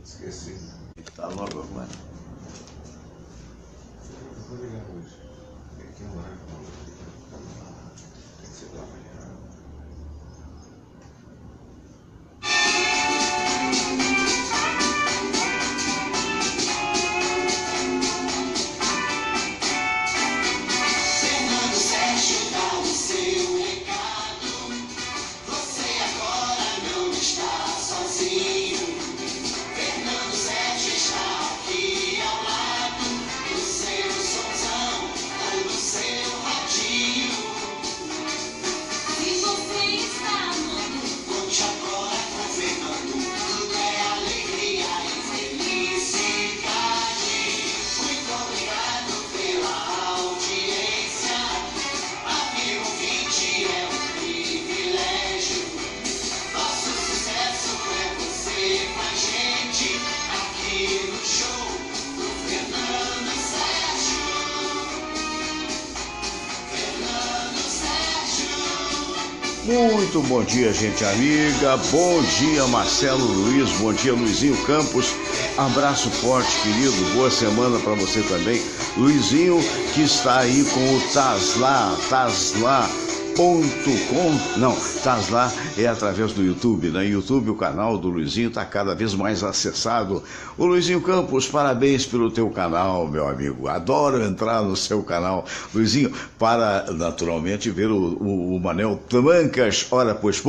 Esqueci. Tá logo agora. Eu vou ligar hoje. Tem que ir lá. Tem que ser da manhã. Muito bom dia, gente amiga. Bom dia, Marcelo Luiz. Bom dia, Luizinho Campos. Abraço forte, querido. Boa semana para você também. Luizinho, que está aí com o Tasla.com. Não, Tasla é através do YouTube, né? YouTube, o canal do Luizinho está cada vez mais acessado. O Luizinho Campos, parabéns pelo teu canal, meu amigo. Adoro entrar no seu canal, Luizinho, para naturalmente ver o Manel Tamancas. Ora, pois.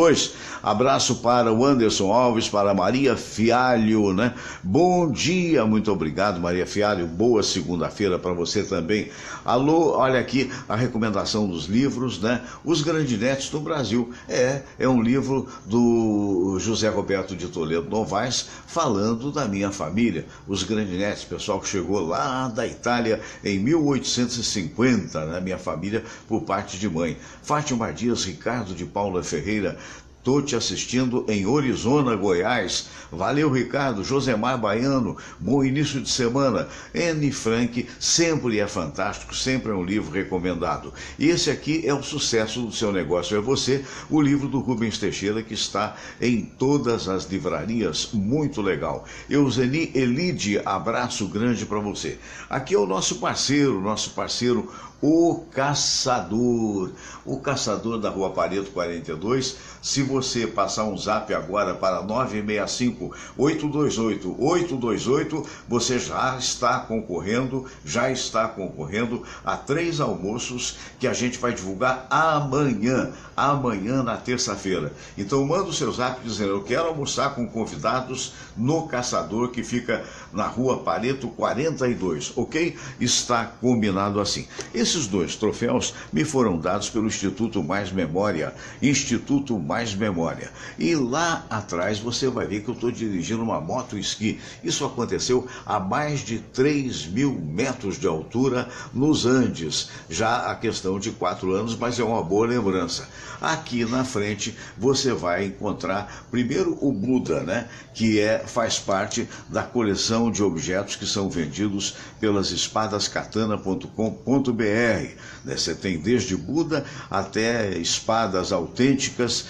Abraço para o Anderson Alves, para a Maria Fialho, né? Bom dia, muito obrigado, Maria Fialho. Boa segunda-feira para você também. Alô, olha aqui a recomendação dos livros, né? Os Grandinetes do Brasil. É um livro do José Roberto de Toledo Novaes, falando da minha família. Os Grandinetes, pessoal que chegou lá da Itália em 1850, né? Minha família por parte de mãe. Fátima Dias, Ricardo de Paula Ferreira. Estou te assistindo em Orizona, Goiás. Valeu, Ricardo. Josemar Baiano, bom início de semana. Anne Frank, sempre é fantástico, sempre é um livro recomendado. E esse aqui é o sucesso do seu negócio, é você, o livro do Rubens Teixeira, que está em todas as livrarias, muito legal. Euseni Elide, abraço grande para você. Aqui é o nosso parceiro, o Caçador da Rua Pareto 42. Se você passar um zap agora para 965-828-828, você já está concorrendo a 3 almoços que a gente vai divulgar amanhã na terça-feira. Então manda o seu zap dizendo: eu quero almoçar com convidados no Caçador, que fica na Rua Pareto 42, ok? Está combinado assim. Esses 2 troféus me foram dados pelo Instituto Mais Memória. E lá atrás você vai ver que eu estou dirigindo uma moto esqui. Isso aconteceu a mais de 3.000 metros de altura nos Andes. Já a questão de 4 anos, mas é uma boa lembrança. Aqui na frente você vai encontrar primeiro o Buda, né? Que faz parte da coleção de objetos que são vendidos pelas espadascatana.com.br. Você tem desde Buda até espadas autênticas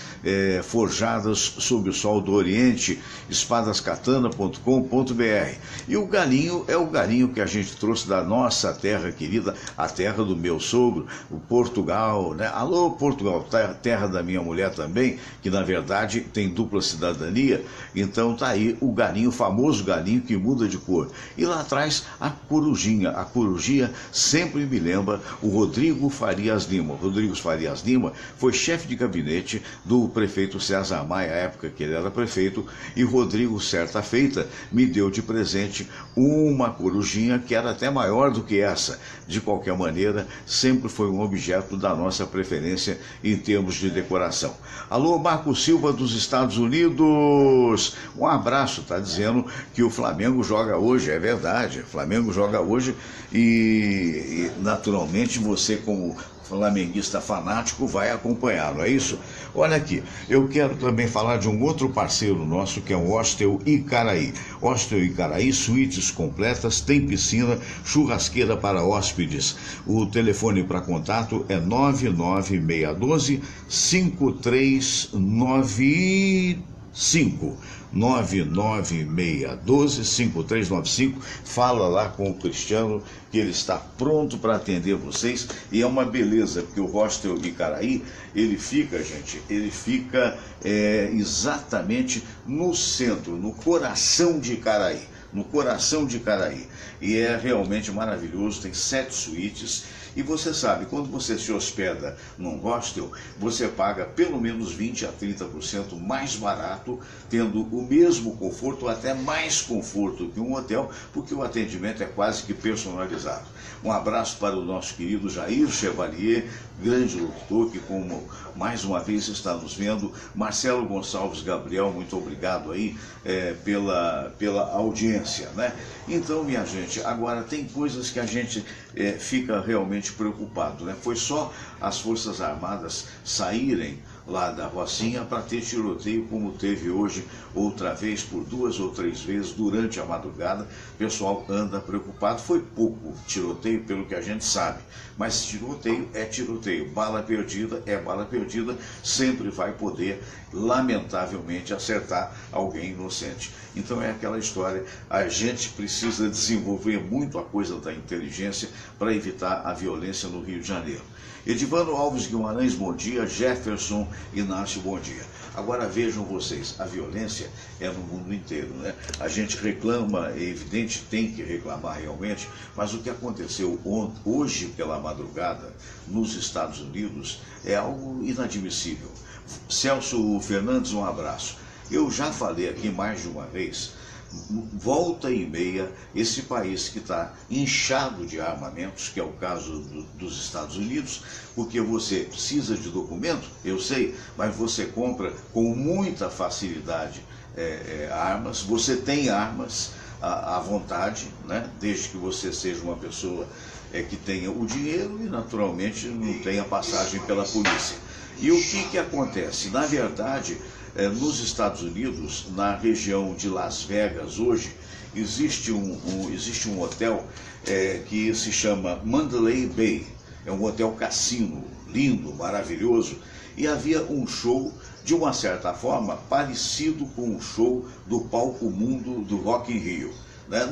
forjadas sob o sol do Oriente, espadascatana.com.br. E o galinho é o galinho que a gente trouxe da nossa terra querida, a terra do meu sogro, o Portugal, né? Alô, Portugal, terra da minha mulher também, que na verdade tem dupla cidadania. Então tá aí o galinho, o famoso galinho que muda de cor. E lá atrás a corujinha. A corujinha sempre me lembra o Rodrigo Farias Lima. O Rodrigo Farias Lima foi chefe de gabinete do prefeito César Maia, à época que ele era prefeito, e Rodrigo, certa feita, me deu de presente uma corujinha que era até maior do que essa. De qualquer maneira, sempre foi um objeto da nossa preferência em termos de decoração. Alô, Marco Silva dos Estados Unidos, um abraço. Está dizendo que o Flamengo joga hoje, é verdade, o Flamengo joga hoje e naturalmente você, como flamenguista fanático, vai acompanhar, não é isso? Olha aqui, eu quero também falar de um outro parceiro nosso, que é o Hostel Icaraí. Hostel Icaraí, suítes completas, tem piscina, churrasqueira para hóspedes. O telefone para contato é 99612-5393. 99612-5395. Fala lá com o Cristiano, que ele está pronto para atender vocês. E é uma beleza, porque o hostel Icaraí, ele fica, gente, exatamente no centro, no coração de Icaraí. No coração de Icaraí. E é realmente maravilhoso, tem 7 suítes. E você sabe, quando você se hospeda num hostel, você paga pelo menos 20% a 30% mais barato, tendo o mesmo conforto, ou até mais conforto que um hotel, porque o atendimento é quase que personalizado. Um abraço para o nosso querido Jair Chevalier, grande locutor, que como mais uma vez está nos vendo. Marcelo Gonçalves Gabriel, muito obrigado aí pela audiência, né? Então, minha gente, agora tem coisas que a gente fica realmente preocupado, né? Foi só as Forças Armadas saírem lá da Rocinha para ter tiroteio, como teve hoje outra vez, por 2 ou 3 vezes durante a madrugada. O pessoal anda preocupado. Foi pouco tiroteio, pelo que a gente sabe, mas tiroteio é tiroteio, bala perdida é bala perdida, sempre vai poder, lamentavelmente, acertar alguém inocente. Então é aquela história, a gente precisa desenvolver muito a coisa da inteligência para evitar a violência no Rio de Janeiro. Edivano Alves Guimarães, bom dia. Jefferson Inácio, bom dia. Agora vejam vocês, a violência é no mundo inteiro, né? A gente reclama, é evidente, tem que reclamar realmente, mas o que aconteceu hoje pela madrugada nos Estados Unidos é algo inadmissível. Celso Fernandes, um abraço. Eu já falei aqui mais de uma vez, volta e meia, esse país que está inchado de armamentos, que é o caso dos Estados Unidos, porque você precisa de documento, eu sei, mas você compra com muita facilidade armas, você tem armas à vontade, né? Desde que você seja uma pessoa que tenha o dinheiro e naturalmente não tenha passagem pela polícia. E o que acontece? Na verdade, nos Estados Unidos, na região de Las Vegas, hoje, existe um hotel que se chama Mandalay Bay. É um hotel cassino, lindo, maravilhoso, e havia um show, de uma certa forma, parecido com o show do Palco Mundo do Rock in Rio.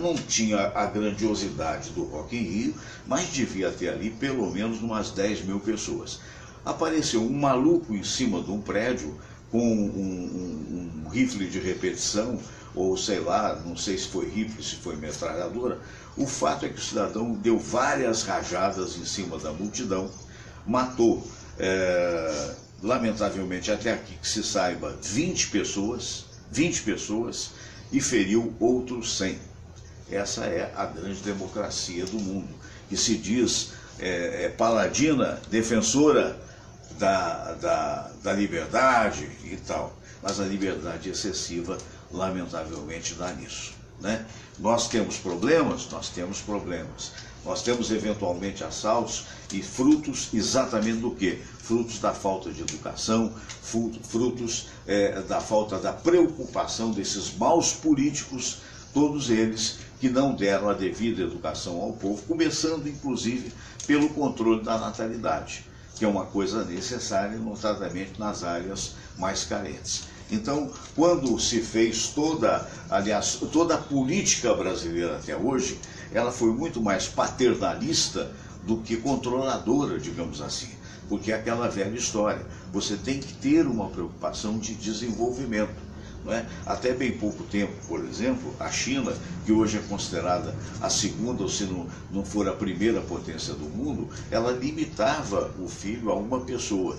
Não tinha a grandiosidade do Rock in Rio, mas devia ter ali pelo menos umas 10 mil pessoas. Apareceu um maluco em cima de um prédio, com um rifle de repetição, ou sei lá, não sei se foi rifle, se foi metralhadora. O fato é que o cidadão deu várias rajadas em cima da multidão, matou, lamentavelmente, até aqui que se saiba, 20 pessoas, e feriu outros 100. Essa é a grande democracia do mundo, que se diz paladina, defensora da liberdade e tal, mas a liberdade excessiva, lamentavelmente, dá nisso, né? Nós temos problemas, nós temos eventualmente assaltos e frutos exatamente do quê? Frutos da falta de educação, frutos da falta da preocupação desses maus políticos, todos eles que não deram a devida educação ao povo, começando inclusive pelo controle da natalidade, que é uma coisa necessária, notadamente nas áreas mais carentes. Então, quando se fez toda a política brasileira até hoje, ela foi muito mais paternalista do que controladora, digamos assim. Porque é aquela velha história, você tem que ter uma preocupação de desenvolvimento. Não é? Até bem pouco tempo, por exemplo, a China, que hoje é considerada a segunda, ou se não for a primeira potência do mundo, ela limitava o filho a uma pessoa,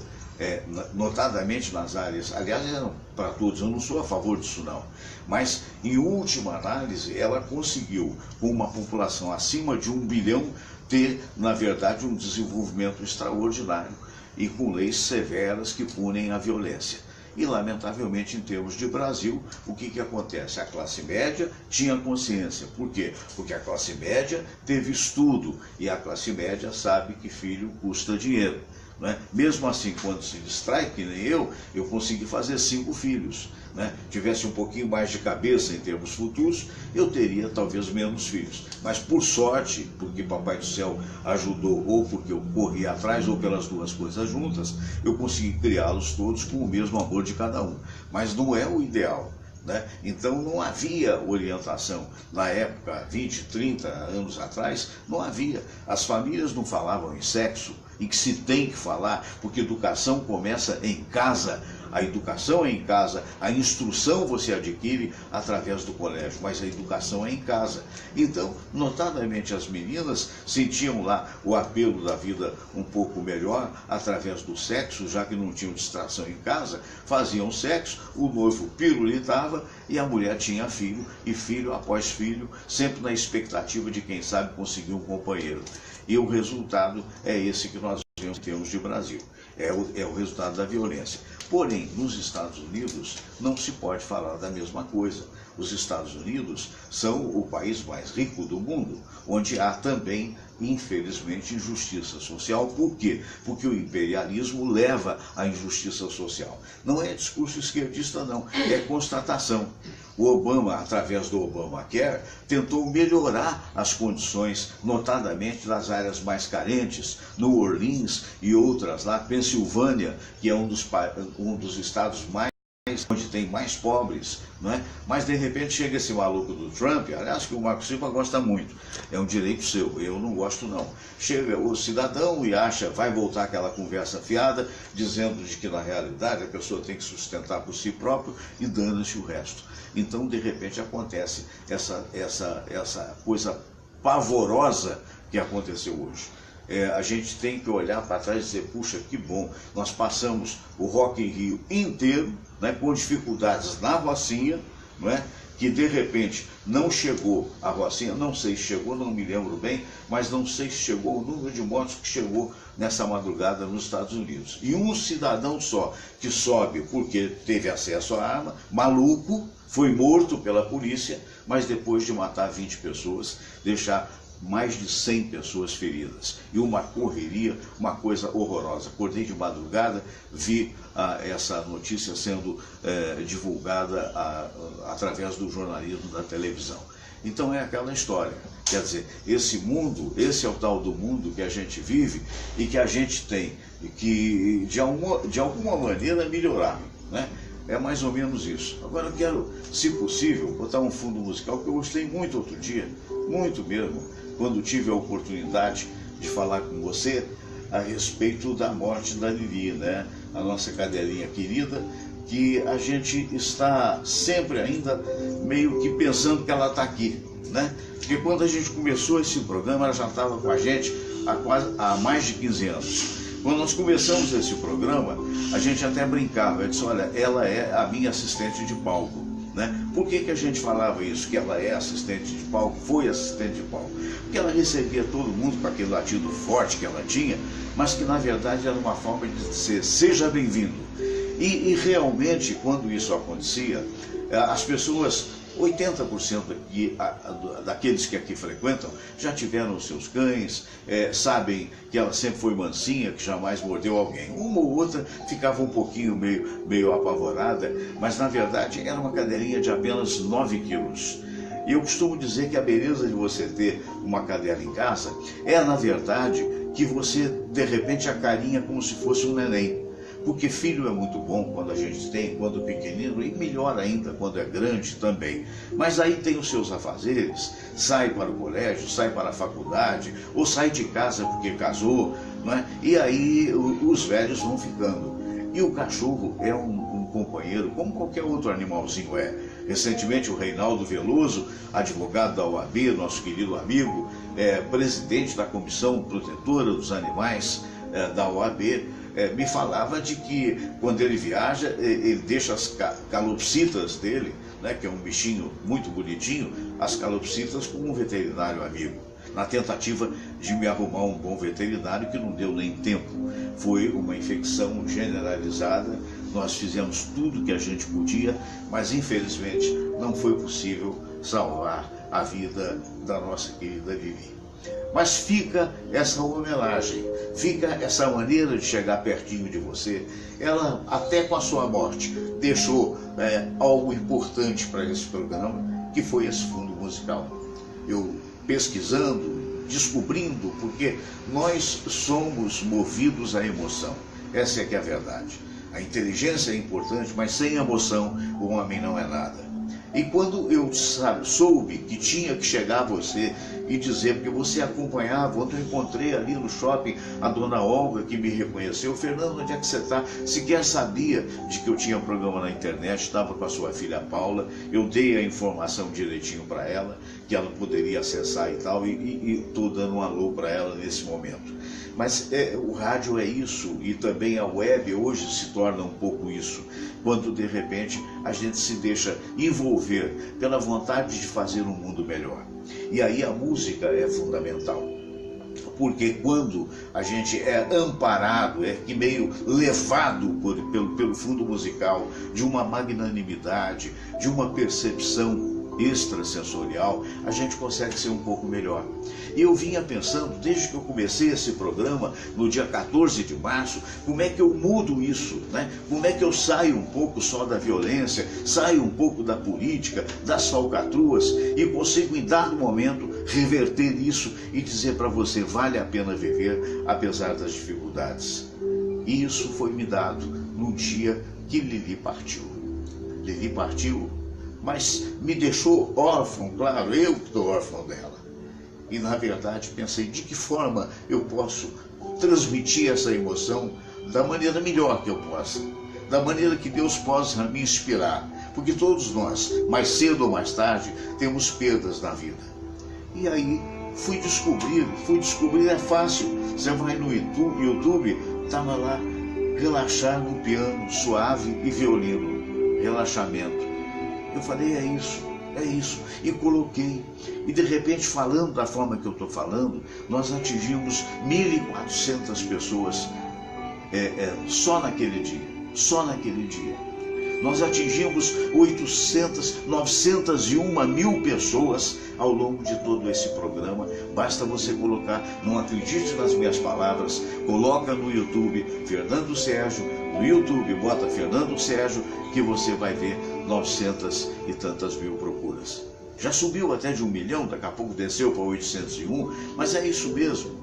notadamente nas áreas, aliás, eram para todos, eu não sou a favor disso não, mas em última análise, ela conseguiu, com uma população acima de 1 bilhão, ter, na verdade, um desenvolvimento extraordinário e com leis severas que punem a violência. E, lamentavelmente, em termos de Brasil, o que acontece? A classe média tinha consciência. Por quê? Porque a classe média teve estudo e a classe média sabe que filho custa dinheiro. né? Mesmo assim, quando se distrai, que nem eu consegui fazer 5 filhos. Né? Tivesse um pouquinho mais de cabeça em termos futuros, eu teria talvez menos filhos. Mas por sorte, porque Papai do Céu ajudou, ou porque eu corri atrás, ou pelas duas coisas juntas, eu consegui criá-los todos com o mesmo amor de cada um. Mas não é o ideal. Né? Então não havia orientação na época, 20, 30 anos atrás, não havia. As famílias não falavam em sexo, e que se tem que falar, porque educação começa em casa. A educação é em casa, a instrução você adquire através do colégio, mas a educação é em casa. Então, notadamente, as meninas sentiam lá o apelo da vida um pouco melhor através do sexo, já que não tinham distração em casa, faziam sexo, o noivo pirulitava e a mulher tinha filho, e filho após filho, sempre na expectativa de, quem sabe, conseguir um companheiro. E o resultado é esse que nós vemos em termos de Brasil. É o resultado da violência. Porém, nos Estados Unidos não se pode falar da mesma coisa. Os Estados Unidos são o país mais rico do mundo, onde há também, infelizmente, injustiça social. Por quê? Porque o imperialismo leva à injustiça social. Não é discurso esquerdista, não, é constatação. O Obama, através do Obamacare, tentou melhorar as condições, notadamente nas áreas mais carentes, New Orleans e outras lá, Pensilvânia, que é um dos estados onde tem mais pobres, não é? Mas de repente chega esse maluco do Trump, aliás, que o Marco Silva gosta muito, é um direito seu, eu não gosto não. Chega o cidadão e acha, vai voltar aquela conversa fiada, dizendo de que na realidade a pessoa tem que sustentar por si próprio e dando-se o resto. Então de repente acontece essa coisa pavorosa que aconteceu hoje. A gente tem que olhar para trás e dizer, puxa, que bom, nós passamos o Rock in Rio inteiro, né, com dificuldades na Rocinha, não é? Que de repente não chegou a Rocinha, não sei se chegou, não me lembro bem, mas não sei se chegou o número de mortos que chegou nessa madrugada nos Estados Unidos. E um cidadão só que sobe porque teve acesso à arma, maluco, foi morto pela polícia, mas depois de matar 20 pessoas, deixar mais de 100 pessoas feridas. E uma correria, uma coisa horrorosa. Acordei de madrugada, vi essa notícia sendo divulgada através do jornalismo da televisão. Então é aquela história. Quer dizer, esse mundo, esse é o tal do mundo que a gente vive e que a gente tem que, de alguma maneira, melhorar, né? É mais ou menos isso. Agora eu quero, se possível, botar um fundo musical que eu gostei muito outro dia, muito mesmo, quando tive a oportunidade de falar com você a respeito da morte da Lili, né? A nossa cadelinha querida, que a gente está sempre ainda meio que pensando que ela está aqui, né? Porque quando a gente começou esse programa, ela já estava com a gente há mais de 15 anos. Quando nós começamos esse programa, a gente até brincava, eu disse, olha, ela é a minha assistente de palco. Né? Por que a gente falava isso? Que ela é assistente de palco, foi assistente de palco? Porque ela recebia todo mundo com aquele latido forte que ela tinha, mas que na verdade era uma forma de dizer, seja bem-vindo. E realmente, quando isso acontecia, as pessoas, 80% daqueles que aqui frequentam, já tiveram os seus cães, sabem que ela sempre foi mansinha, que jamais mordeu alguém. Uma ou outra ficava um pouquinho meio apavorada, mas na verdade era uma cadelinha de apenas 9 quilos. E eu costumo dizer que a beleza de você ter uma cadela em casa é, na verdade, que você, de repente, acarinha como se fosse um neném. Porque filho é muito bom quando a gente tem, quando pequenino, e melhor ainda quando é grande também. Mas aí tem os seus afazeres, sai para o colégio, sai para a faculdade, ou sai de casa porque casou, não é? E aí os velhos vão ficando. E o cachorro é um companheiro, como qualquer outro animalzinho é. Recentemente o Reinaldo Veloso, advogado da OAB, nosso querido amigo, presidente da Comissão Protetora dos Animais da OAB, me falava de que quando ele viaja, ele deixa as calopsitas dele, né, que é um bichinho muito bonitinho, as calopsitas com um veterinário amigo, na tentativa de me arrumar um bom veterinário que não deu nem tempo. Foi uma infecção generalizada, nós fizemos tudo que a gente podia, mas infelizmente não foi possível salvar a vida da nossa querida Lili. Mas fica essa homenagem, fica essa maneira de chegar pertinho de você. Ela, até com a sua morte, deixou algo importante para esse programa, que foi esse fundo musical. Eu pesquisando, descobrindo, porque nós somos movidos à emoção. Essa é que é a verdade. A inteligência é importante, mas sem emoção o homem não é nada. E quando eu soube que tinha que chegar a você e dizer, porque você acompanhava, ontem eu encontrei ali no shopping a dona Olga, que me reconheceu. Fernando, onde é que você está? Sequer sabia de que eu tinha programa na internet, estava com a sua filha Paula, eu dei a informação direitinho para ela, que ela poderia acessar e tal, e estou dando um alô para ela nesse momento. Mas o rádio é isso, e também a web hoje se torna um pouco isso, quando de repente a gente se deixa envolver pela vontade de fazer um mundo melhor. E aí a música é fundamental, porque quando a gente é amparado, que meio levado pelo fundo musical, de uma magnanimidade, de uma percepção extrasensorial, a gente consegue ser um pouco melhor. E eu vinha pensando, desde que eu comecei esse programa, no dia 14 de março, como é que eu mudo isso, né? Como é que eu saio um pouco só da violência, saio um pouco da política, das falcatruas, e consigo, em dado momento, reverter isso e dizer para você, vale a pena viver, apesar das dificuldades. E isso foi me dado no dia que Lili partiu. Lili partiu, mas me deixou órfão, claro, eu que estou órfão dela. E na verdade pensei, de que forma eu posso transmitir essa emoção da maneira melhor que eu possa, da maneira que Deus possa me inspirar, porque todos nós, mais cedo ou mais tarde, temos perdas na vida. E aí fui descobrir, é fácil, você vai no YouTube, estava lá, relaxar no piano, suave e violino, relaxamento. Eu falei, é isso, e coloquei. E de repente, falando da forma que eu estou falando, nós atingimos 1.400 pessoas só naquele dia. Nós atingimos 901 mil pessoas ao longo de todo esse programa. Basta você colocar, não acredite nas minhas palavras, coloca no YouTube Fernando Sérgio, no YouTube bota Fernando Sérgio, que você vai ver 900 e tantas mil procuras. Já subiu até de 1 milhão, daqui a pouco desceu para 801, mas é isso mesmo.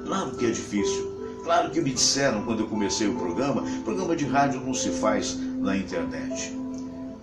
Claro que é difícil. Claro que me disseram quando eu comecei o programa de rádio não se faz na internet.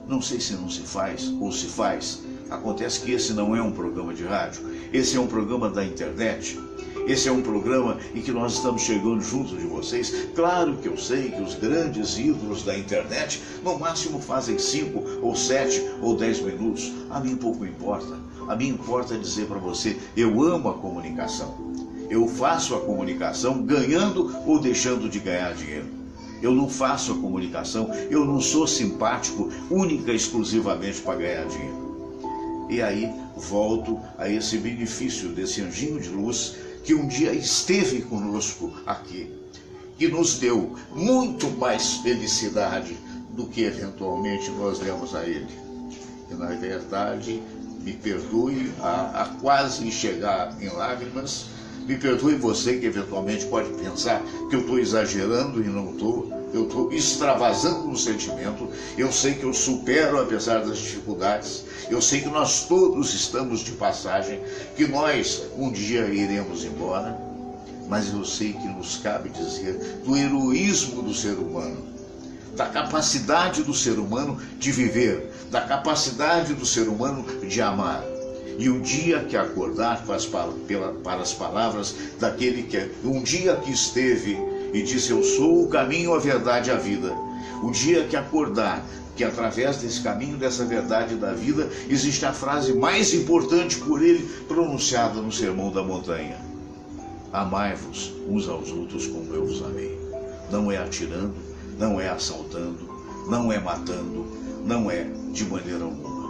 Não sei se não se faz ou se faz. Acontece que esse não é um programa de rádio, esse é um programa da internet. Esse é um programa em que nós estamos chegando junto de vocês. Claro que eu sei que os grandes ídolos da internet no máximo fazem 5 ou 7 ou 10 minutos. A mim pouco importa. A mim importa dizer para você, eu amo a comunicação. Eu faço a comunicação ganhando ou deixando de ganhar dinheiro. Eu não faço a comunicação, eu não sou simpático única e exclusivamente para ganhar dinheiro. E aí volto a esse benefício desse anjinho de luz que um dia esteve conosco aqui, que nos deu muito mais felicidade do que eventualmente nós demos a ele. E na verdade, me perdoe a quase chegar em lágrimas, me perdoe você que eventualmente pode pensar que eu estou exagerando e não estou. Eu estou extravasando no sentimento, eu sei que eu supero apesar das dificuldades, eu sei que nós todos estamos de passagem, que nós um dia iremos embora, mas eu sei que nos cabe dizer do heroísmo do ser humano, da capacidade do ser humano de viver, da capacidade do ser humano de amar. E o dia que acordar para as palavras daquele que um dia que esteve e disse, eu sou o caminho, a verdade e a vida. O dia que acordar, que através desse caminho, dessa verdade da vida, existe a frase mais importante por ele pronunciada no Sermão da Montanha. Amai-vos uns aos outros como eu vos amei. Não é atirando, não é assaltando, não é matando, não é de maneira alguma.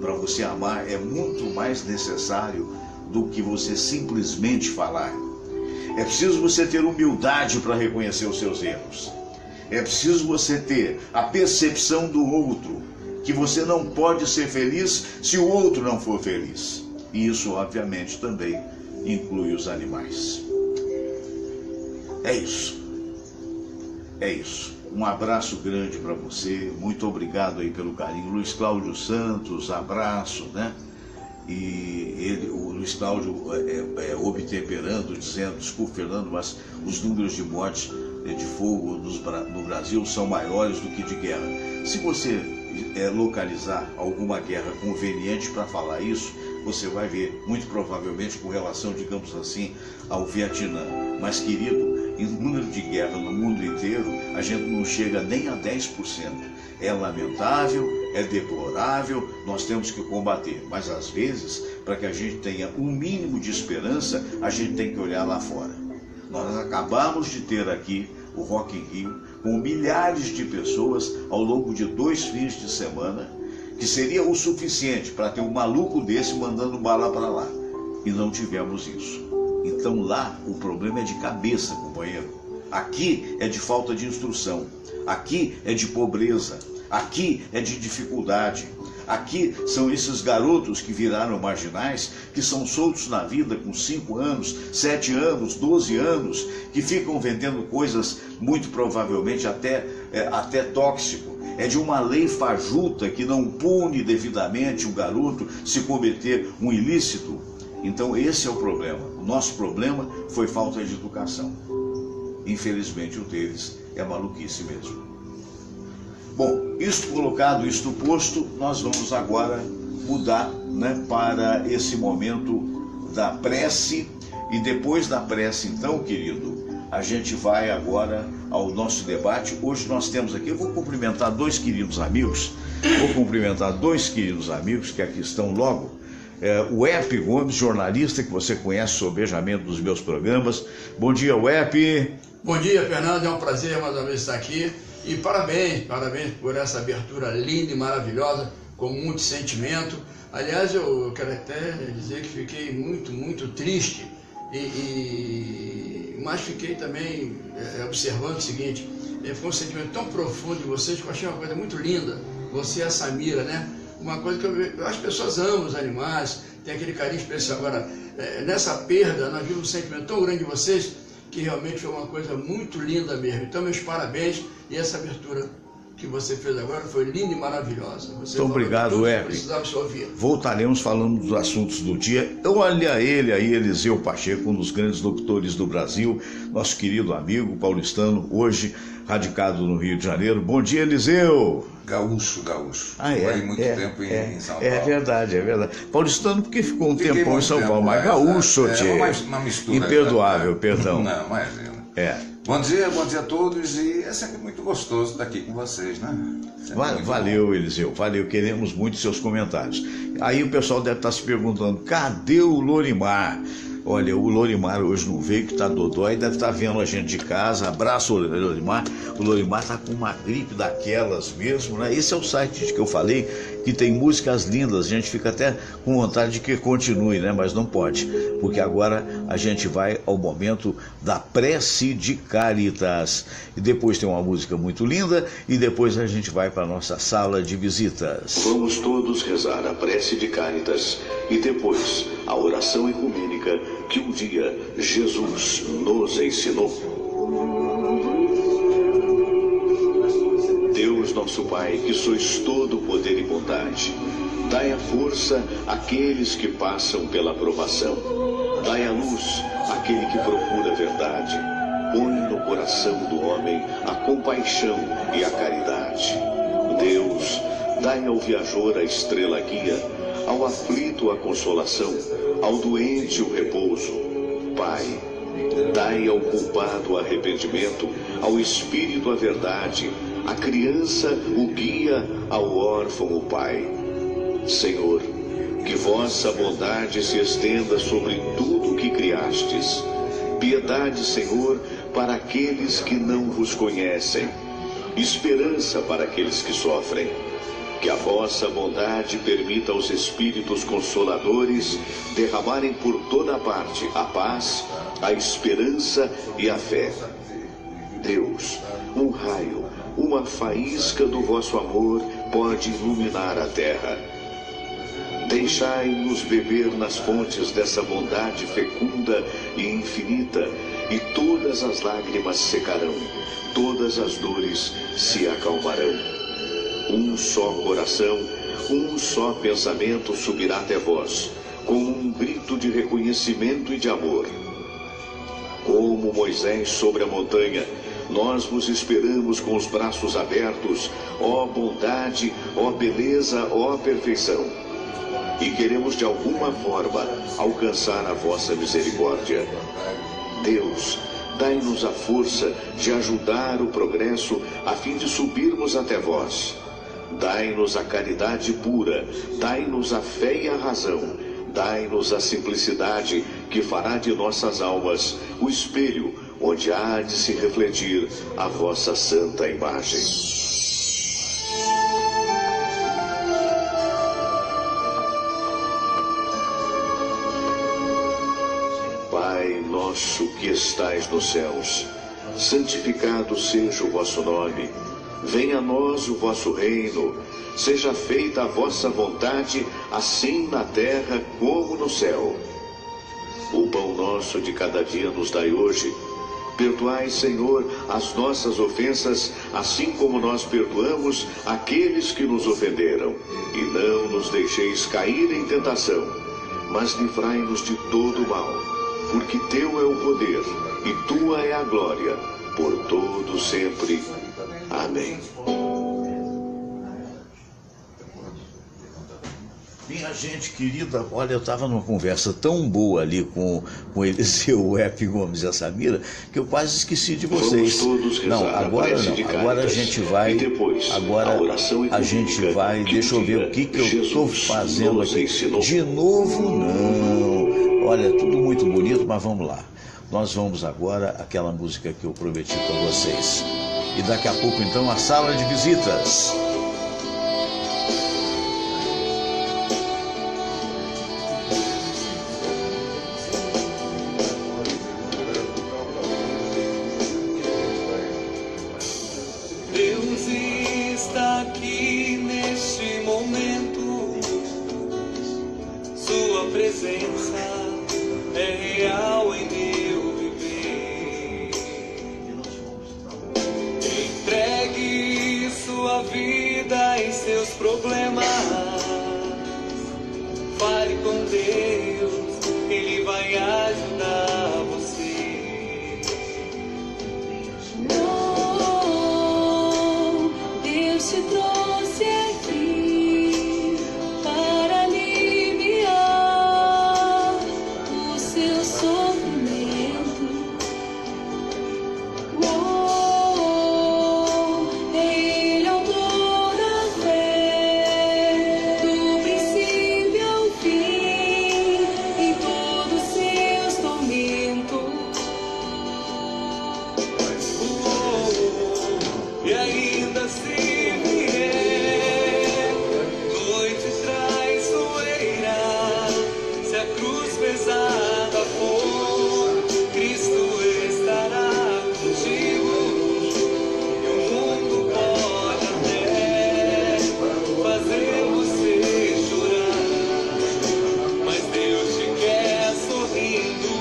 Para você amar é muito mais necessário do que você simplesmente falar. É preciso você ter humildade para reconhecer os seus erros. É preciso você ter a percepção do outro, que você não pode ser feliz se o outro não for feliz. E isso, obviamente, também inclui os animais. É isso. É isso. Um abraço grande para você. Muito obrigado aí pelo carinho. Luiz Cláudio Santos, abraço, né? E o Luiz Cláudio obtemperando, dizendo, desculpe, Fernando, mas os números de mortes de fogo no Brasil são maiores do que de guerra. Se você localizar alguma guerra conveniente para falar isso, você vai ver, muito provavelmente com relação, digamos assim, ao Vietnã. Mas, querido, em número de guerra no mundo inteiro, a gente não chega nem a 10%. É lamentável, é deplorável, nós temos que combater. Mas, às vezes, para que a gente tenha um mínimo de esperança, a gente tem que olhar lá fora. Nós acabamos de ter aqui o Rock in Rio, com milhares de pessoas ao longo de 2 fins de semana, que seria o suficiente para ter um maluco desse mandando bala para lá. E não tivemos isso. Então lá o problema é de cabeça, companheiro. Aqui é de falta de instrução. Aqui é de pobreza. Aqui é de dificuldade. Aqui são esses garotos que viraram marginais, que são soltos na vida com 5 anos, 7 anos, 12 anos, que ficam vendendo coisas muito provavelmente até tóxico. É de uma lei fajuta que não pune devidamente o garoto se cometer um ilícito. Então esse é o problema. O nosso problema foi falta de educação. Infelizmente o deles é maluquice mesmo. Bom, isto colocado, isto posto, nós vamos agora mudar, né, para esse momento da prece. E depois da prece, então, querido, a gente vai agora ao nosso debate. Hoje nós temos aqui, eu vou cumprimentar dois queridos amigos que aqui estão logo. O Epe Gomes, jornalista que você conhece sobejamente dos meus programas. Bom dia, Epe. Bom dia, Fernando, é um prazer mais uma vez estar aqui. E parabéns por essa abertura linda e maravilhosa, com muito sentimento. Aliás, eu quero até dizer que fiquei muito, muito triste, mas fiquei também observando o seguinte, foi um sentimento tão profundo de vocês que eu achei uma coisa muito linda, você e a Samira, né? Uma coisa que as pessoas amam os animais, tem aquele carinho especial. Agora, nessa perda, nós vimos um sentimento tão grande de vocês, que realmente foi uma coisa muito linda mesmo. Então, meus parabéns, e essa abertura que você fez agora foi linda e maravilhosa. Você muito obrigado, Epe. Precisava se ouvir. Voltaremos falando dos assuntos do dia. Olha ele aí, Eliseu Pacheco, um dos grandes locutores do Brasil, nosso querido amigo paulistano, hoje radicado no Rio de Janeiro. Bom dia, Eliseu. Gaúcho. Morei muito tempo em São Paulo. É verdade. Paulistano porque ficou um tempão em São Paulo, mas gaúcho, uma mistura. Imperdoável, perdão. Não, imagina. Bom dia a todos, e é sempre muito gostoso estar aqui com vocês, né? Valeu, Eliseu, valeu, queremos muito seus comentários. Aí o pessoal deve estar se perguntando, cadê o Lorimar? Olha, o Lorimar hoje não veio, que está dodói, deve estar vendo a gente de casa. Abraço, Lorimar. O Lorimar está com uma gripe daquelas mesmo, né? Esse é o site que eu falei, que tem músicas lindas. A gente fica até com vontade de que continue, né? Mas não pode, porque agora a gente vai ao momento da prece de Caritas. E depois tem uma música muito linda, e depois a gente vai para a nossa sala de visitas. Vamos todos rezar a prece de Caritas e depois a oração ecumênica que um dia Jesus nos ensinou. Deus nosso Pai, que sois todo poder e bondade, dai a força àqueles que passam pela provação. Dai a luz àquele que procura a verdade. Põe no coração do homem a compaixão e a caridade. Deus, dai ao viajor a estrela guia, ao aflito a consolação, ao doente o repouso. Pai, dai ao culpado o arrependimento, ao espírito a verdade, à criança o guia, ao órfão o pai. Senhor, que vossa bondade se estenda sobre tudo o que criastes. Piedade, Senhor, para aqueles que não vos conhecem. Esperança para aqueles que sofrem. Que a vossa bondade permita aos Espíritos Consoladores derramarem por toda parte a paz, a esperança e a fé. Deus, um raio, uma faísca do vosso amor pode iluminar a terra. Deixai-nos beber nas fontes dessa bondade fecunda e infinita, e todas as lágrimas secarão, todas as dores se acalmarão. Um só coração, um só pensamento subirá até vós, como um grito de reconhecimento e de amor. Como Moisés sobre a montanha, nós vos esperamos com os braços abertos, ó bondade, ó beleza, ó perfeição. E queremos de alguma forma alcançar a vossa misericórdia. Deus, dai-nos a força de ajudar o progresso a fim de subirmos até vós. Dai-nos a caridade pura, dai-nos a fé e a razão, dai-nos a simplicidade que fará de nossas almas o espelho onde há de se refletir a vossa santa imagem. Pai nosso que estais nos céus, santificado seja o vosso nome. Venha a nós o vosso reino. Seja feita a vossa vontade, assim na terra como no céu. O pão nosso de cada dia nos dai hoje. Perdoai, Senhor, as nossas ofensas, assim como nós perdoamos aqueles que nos ofenderam. E não nos deixeis cair em tentação, mas livrai-nos de todo o mal. Porque teu é o poder, e tua é a glória, por todo sempre. Amém. Minha gente querida, olha, eu estava numa conversa tão boa ali com Eliseu, Epe Gomes e a Samira, que eu quase esqueci de vocês. Não, agora não. Agora a gente vai. Agora a gente vai. Deixa eu ver o que eu estou fazendo aqui. De novo, não. Olha, tudo muito bonito, mas vamos lá. Nós vamos agora àquela música que eu prometi para vocês. E daqui a pouco, então, a sala de visitas. Deus está aqui neste momento. Sua presença é real em meu viver. Entregue sua vida e seus problemas. Fale com Deus, Ele vai ajudar você. Oh, Deus te trouxe aqui para aliviar o seu sofrimento. Oh, Ele é o autor da fé, do princípio ao fim, em todos os seus tormentos. E ainda se vier noite traiçoeira, se a cruz pesada for, Cristo estará contigo. E o mundo pode até fazer você chorar, mas Deus te quer sorrindo.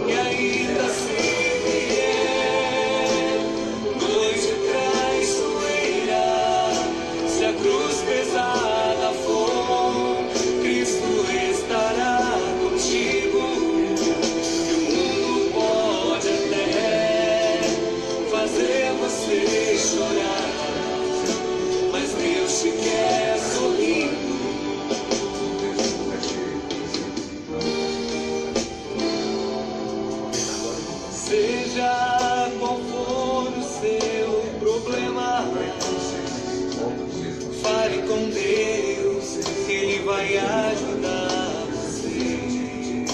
E ainda se vier noite traiçoeira, se a cruz pesada for, Cristo estará contigo. E o mundo pode até fazer você chorar, mas Deus te quer sorrindo. Seja qual for o seu problema, fale com Deus, Ele vai ajudar você.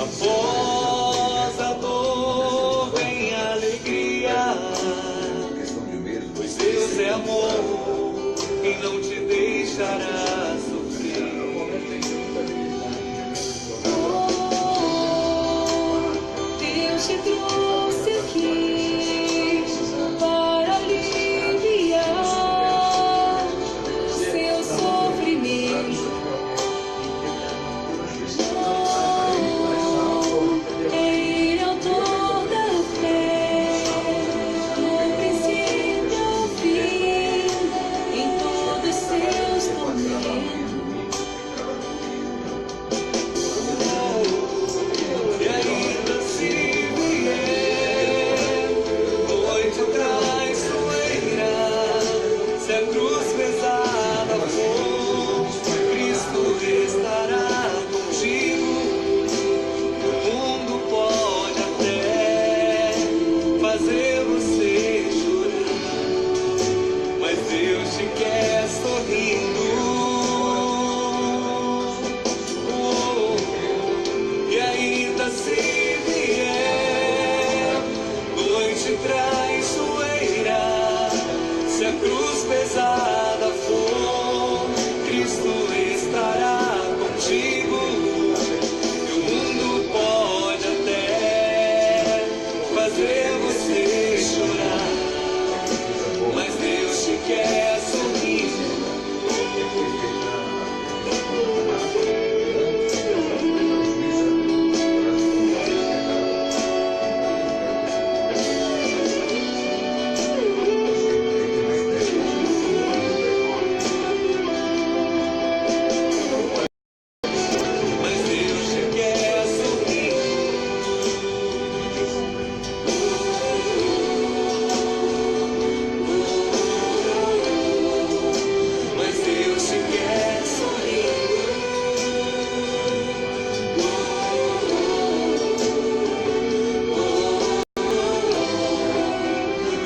Após a dor vem a alegria, pois Deus é amor e não te deixará sofrer. Deus te trouxe aqui para aliviar te quer sorrindo. E ainda se vier noite traiçoeira, se a cruz pesada for, Cristo estará contigo. E o mundo pode até fazer você chorar, mas Deus te quer sorrindo. Mas Deus te quer sorrindo. Mas Deus te quer sorrindo.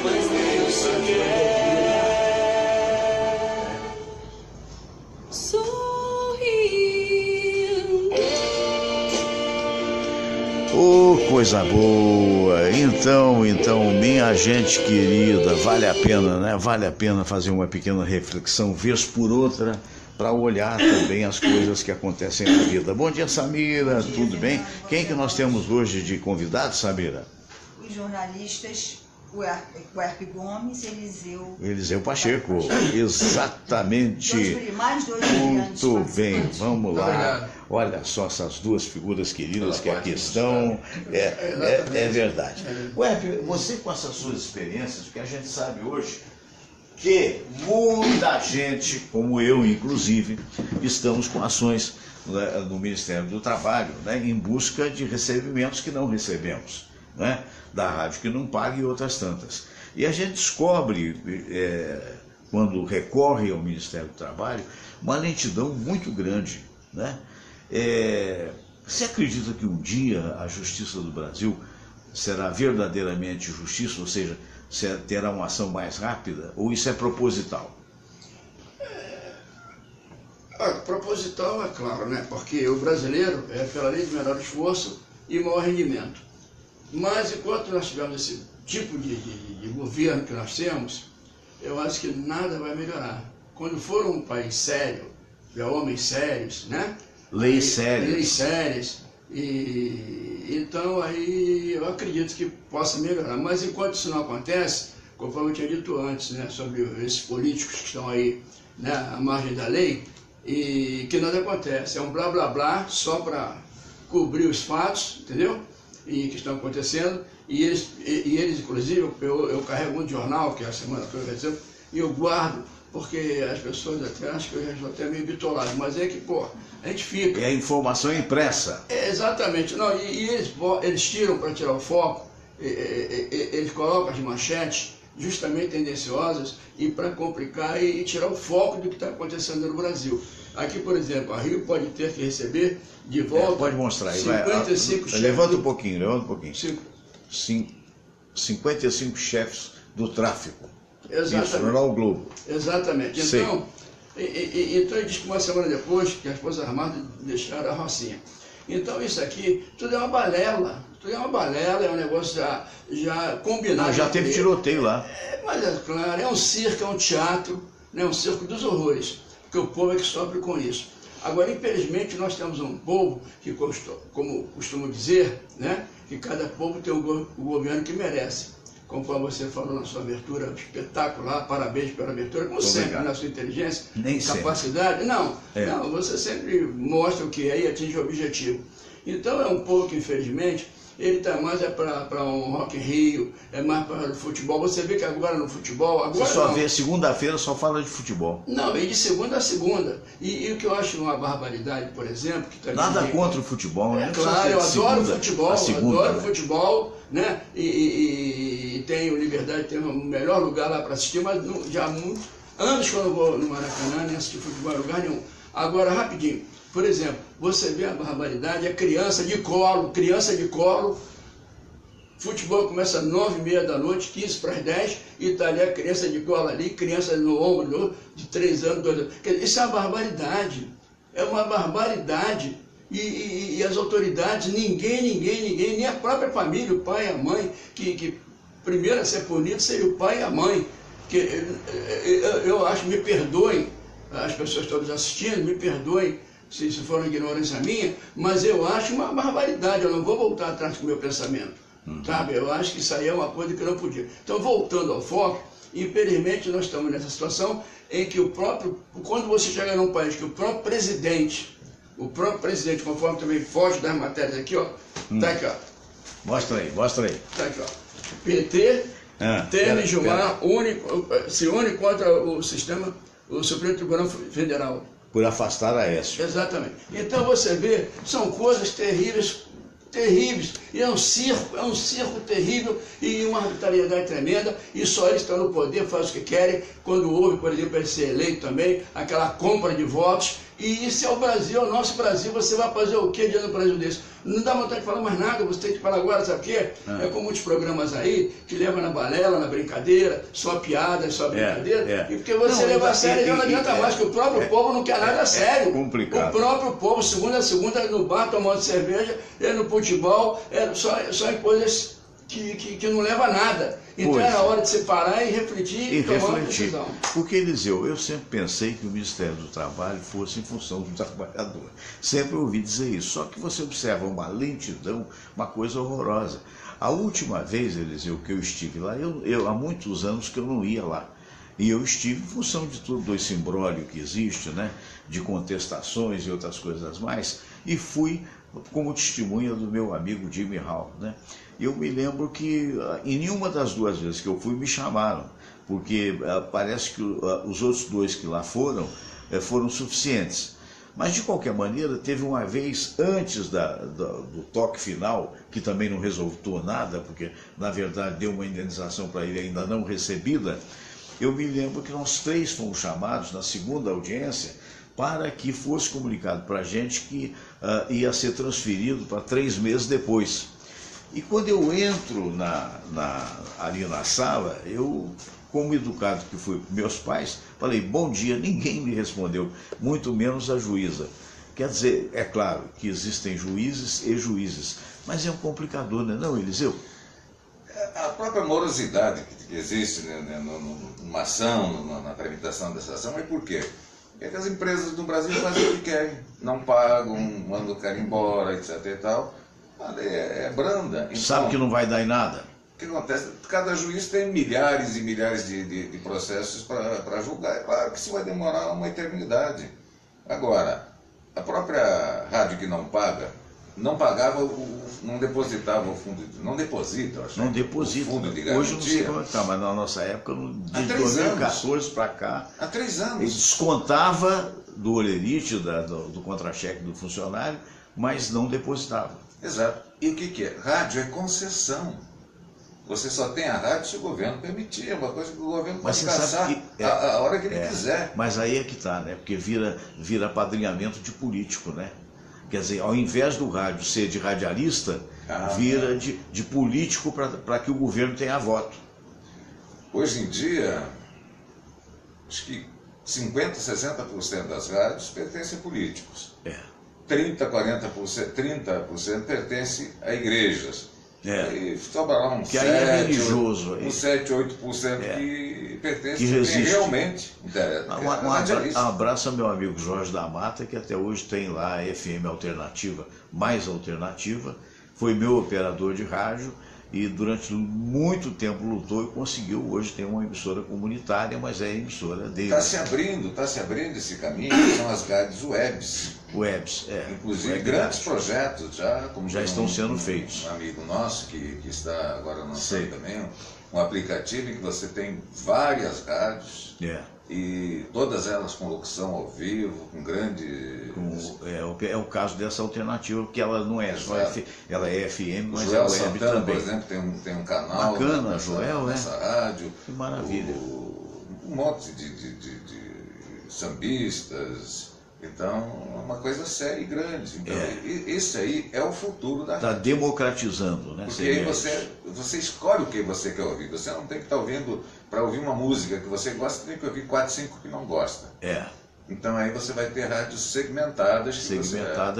Mas Deus te quer. Sorrindo. Ô, coisa boa! Então, minha gente querida, vale a pena, né? Vale a pena fazer uma pequena reflexão, vez por outra, para olhar também as coisas que acontecem na vida. Bom dia, Samira, tudo bem? Quem que nós temos hoje de convidado, Samira? Os jornalistas, o Herpe Gomes e Eliseu Pacheco, exatamente. mais dois brilhantes Muito bem, participantes. vamos lá. Obrigado. Olha só essas duas figuras queridas que aqui estão. É verdade. Web, você com essas suas experiências, porque a gente sabe hoje que muita gente, como eu inclusive, estamos com ações no Ministério do Trabalho, né, em busca de recebimentos que não recebemos, né, da rádio que não paga e outras tantas. E a gente descobre, quando recorre ao Ministério do Trabalho, uma lentidão muito grande, né? Você acredita que um dia a Justiça do Brasil será verdadeiramente justiça, ou seja, terá uma ação mais rápida, ou isso é proposital? Proposital é claro, né? Porque o brasileiro é pela lei de menor esforço e maior rendimento. Mas enquanto nós tivermos esse tipo de governo que nós temos, eu acho que nada vai melhorar. Quando for um país sério, tiver homens sérios, né? Leis sérias. Leis sérias. E então aí eu acredito que possa melhorar. Mas enquanto isso não acontece, conforme eu tinha dito antes, né, sobre esses políticos que estão aí, né, à margem da lei, e que nada acontece. É um blá blá blá só para cobrir os fatos, entendeu? E que estão acontecendo. E eles inclusive, eu carrego muito jornal, que é a semana que eu recebo, e eu guardo, porque as pessoas até acham que eu já estou até meio bitolado, mas é que, pô, a gente fica. É a informação impressa. Exatamente. Não, e eles tiram para tirar o foco, eles colocam as manchetes justamente tendenciosas e para complicar e tirar o foco do que está acontecendo no Brasil. Aqui, por exemplo, a Rio pode ter que receber de volta... Pode mostrar aí. 55 chefes. Levanta um pouquinho. 55 chefes do tráfico. Exatamente. Isso, Jornal Globo. Exatamente. Sei. Então, então ele diz que uma semana depois que as Forças Armadas deixaram a Rocinha. Então isso aqui, tudo é uma balela. Tudo é uma balela, é um negócio já combinado. Não, já teve tiroteio lá. Mas é claro, é um circo, é um teatro, né, um circo dos horrores. Porque o povo é que sofre com isso. Agora, infelizmente, nós temos um povo que, como costumo dizer, né, que cada povo tem o governo que merece. Conforme você falou na sua abertura espetacular, parabéns pela abertura, como sempre, na sua inteligência, capacidade. Não, você sempre mostra o que é e atinge o objetivo. Então é um povo que, infelizmente, ele está mais para um Rock in Rio, é mais para o futebol. Você vê que agora no futebol... Agora você só vê, segunda-feira só fala de futebol. Não, e de segunda a segunda. E o que eu acho uma barbaridade, por exemplo... Que também nada contra o futebol, né? Claro, eu adoro futebol, adoro futebol, né? E tenho liberdade, tenho o melhor lugar lá para assistir, mas já há muitos anos que eu não vou no Maracanã, nem assistir futebol em lugar nenhum. Agora, rapidinho, por exemplo, você vê a barbaridade, a criança de colo, Futebol começa às 9h30 da noite, 15 para as 10, e está ali a criança de gola ali, criança no ombro, de 3 anos, 2 anos. Isso é uma barbaridade. É uma barbaridade. E as autoridades, ninguém, nem a própria família, o pai e a mãe, que primeiro a ser punido seria o pai e a mãe. Que eu acho, me perdoem, as pessoas todas assistindo, me perdoem se for uma ignorância minha, mas eu acho uma barbaridade, eu não vou voltar atrás com o meu pensamento. Sabe? Eu acho que isso aí é uma coisa que não podia. Então, voltando ao foco, infelizmente nós estamos nessa situação em que quando você chega num país que o próprio presidente, conforme também foge das matérias aqui, ó, tá aqui, ó. Mostra aí. Tá aqui, ó. PT, Temer Gilmar, se une contra o sistema, o Supremo Tribunal Federal. Por afastar a Aécio. Exatamente. Então você vê, são coisas terríveis, e é um circo terrível e uma arbitrariedade tremenda, e só eles estão no poder, fazem o que querem. Quando houve, por exemplo, ele ser eleito também, aquela compra de votos, e isso é o Brasil, é o nosso Brasil. Você vai fazer o que diante do Brasil desse? Não dá vontade de falar mais nada, você tem que falar agora, sabe o quê? É como muitos programas aí, que levam na balela, na brincadeira, só piada, só brincadeira, e porque você leva a sério, já não adianta mais, que o próprio povo não quer nada a sério. Complicado. O próprio povo, segunda a segunda, no bar, tomando cerveja, no futebol, só em coisas que não leva a nada. Então era hora de separar e refletir e tomar uma decisão. Porque, Eliseu, eu sempre pensei que o Ministério do Trabalho fosse em função do trabalhador. Sempre ouvi dizer isso. Só que você observa uma lentidão, uma coisa horrorosa. A última vez, Eliseu, que eu estive lá, há muitos anos que eu não ia lá. E eu estive em função de todo esse imbróglio que existe, né, de contestações e outras coisas mais, e fui como testemunha do meu amigo Jimmy Hall, né? Eu me lembro que em nenhuma das duas vezes que eu fui me chamaram, porque parece que os outros dois que lá foram suficientes. Mas de qualquer maneira, teve uma vez antes do toque final, que também não resolveu nada, porque na verdade deu uma indenização para ele ainda não recebida. Eu me lembro que nós 3 fomos chamados na segunda audiência para que fosse comunicado para a gente que ia ser transferido para 3 meses depois. E quando eu entro ali na sala, eu, como educado que fui meus pais, falei, bom dia, ninguém me respondeu, muito menos a juíza. Quer dizer, é claro que existem juízes e juízes, mas é um complicador, não é não, Eliseu? A própria morosidade que existe, né, numa ação, na tramitação dessa ação, é por quê? Porque as empresas do Brasil fazem o que querem, não pagam, mandam o cara embora, etc e tal. A lei é branda. Então, sabe que não vai dar em nada. O que acontece? Cada juiz tem milhares e milhares de processos para julgar. É claro que isso vai demorar uma eternidade. Agora, a própria rádio que não paga, não pagava, não depositava o fundo, não deposita, acho. Não deposita. O fundo de garantia. Hoje não sei como está, mas na nossa época, de 2014 para cá, há 3 anos. Ele descontava do olerite, do contra-cheque do funcionário, mas não depositava. Exato. E o que é? Rádio é concessão. Você só tem a rádio se o governo permitir. É uma coisa que o governo pode caçar a hora que ele quiser. Mas aí é que está, né? Porque vira apadrinhamento de político, né? Quer dizer, ao invés do rádio ser de radialista, vira de político para que o governo tenha voto. Hoje em dia, acho que 50%, 60% das rádios pertencem a políticos. 30% pertence a igrejas. E sobra lá um 7, é religioso. Um 7, 8% que pertence que resiste. A quem realmente interessa. Um abraço ao meu amigo Jorge da Mata, que até hoje tem lá a FM Alternativa, mais alternativa. Foi meu operador de rádio e durante muito tempo lutou e conseguiu hoje ter uma emissora comunitária, mas é a emissora dele. Está se abrindo esse caminho, são as rádios webs. Inclusive grandes projetos já estão sendo feitos. Um amigo nosso que está agora lançando também um aplicativo em que você tem várias rádios e todas elas com locução ao vivo, com grande... É o caso dessa alternativa, porque ela não é só ela é FM, mas Joel é web Santana, também. por exemplo, tem um canal bacana, Joel, nessa rádio. Que maravilha. Um monte de sambistas, Então, é uma coisa séria e grande. Então, esse aí é o futuro da Está democratizando, né? Porque aí você escolhe o que você quer ouvir. Você não tem que estar ouvindo, para ouvir uma música que você gosta, tem que ouvir 4, 5 que não gosta. Então aí você vai ter rádios segmentadas.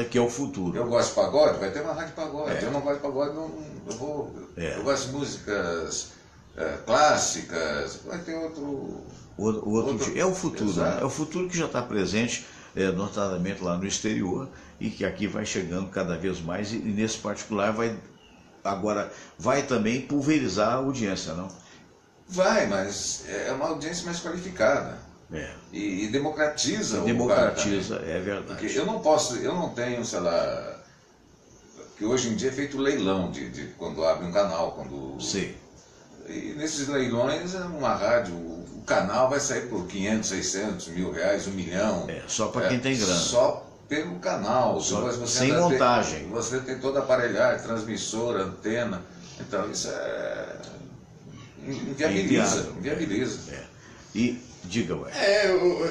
Que é o futuro. Eu gosto de pagode, vai ter uma rádio pagode. Eu não gosto de pagode, eu gosto de músicas clássicas, vai ter outro é o futuro, né? Exato. É o futuro que já está presente, notadamente lá no exterior, e que aqui vai chegando cada vez mais, e nesse particular vai também pulverizar a audiência, não? Vai, mas é uma audiência mais qualificada. E democratiza o lugar também. É verdade. Porque eu não tenho, sei lá, que hoje em dia é feito leilão de quando abre um canal, Sim. E nesses leilões, uma rádio, o canal vai sair por 500, 600 mil reais, 1 milhão. Só para quem tem grana. Só pelo canal. Sem montagem. Você tem toda a aparelhagem, transmissora, antena. Então isso inviabiliza. E diga, ué.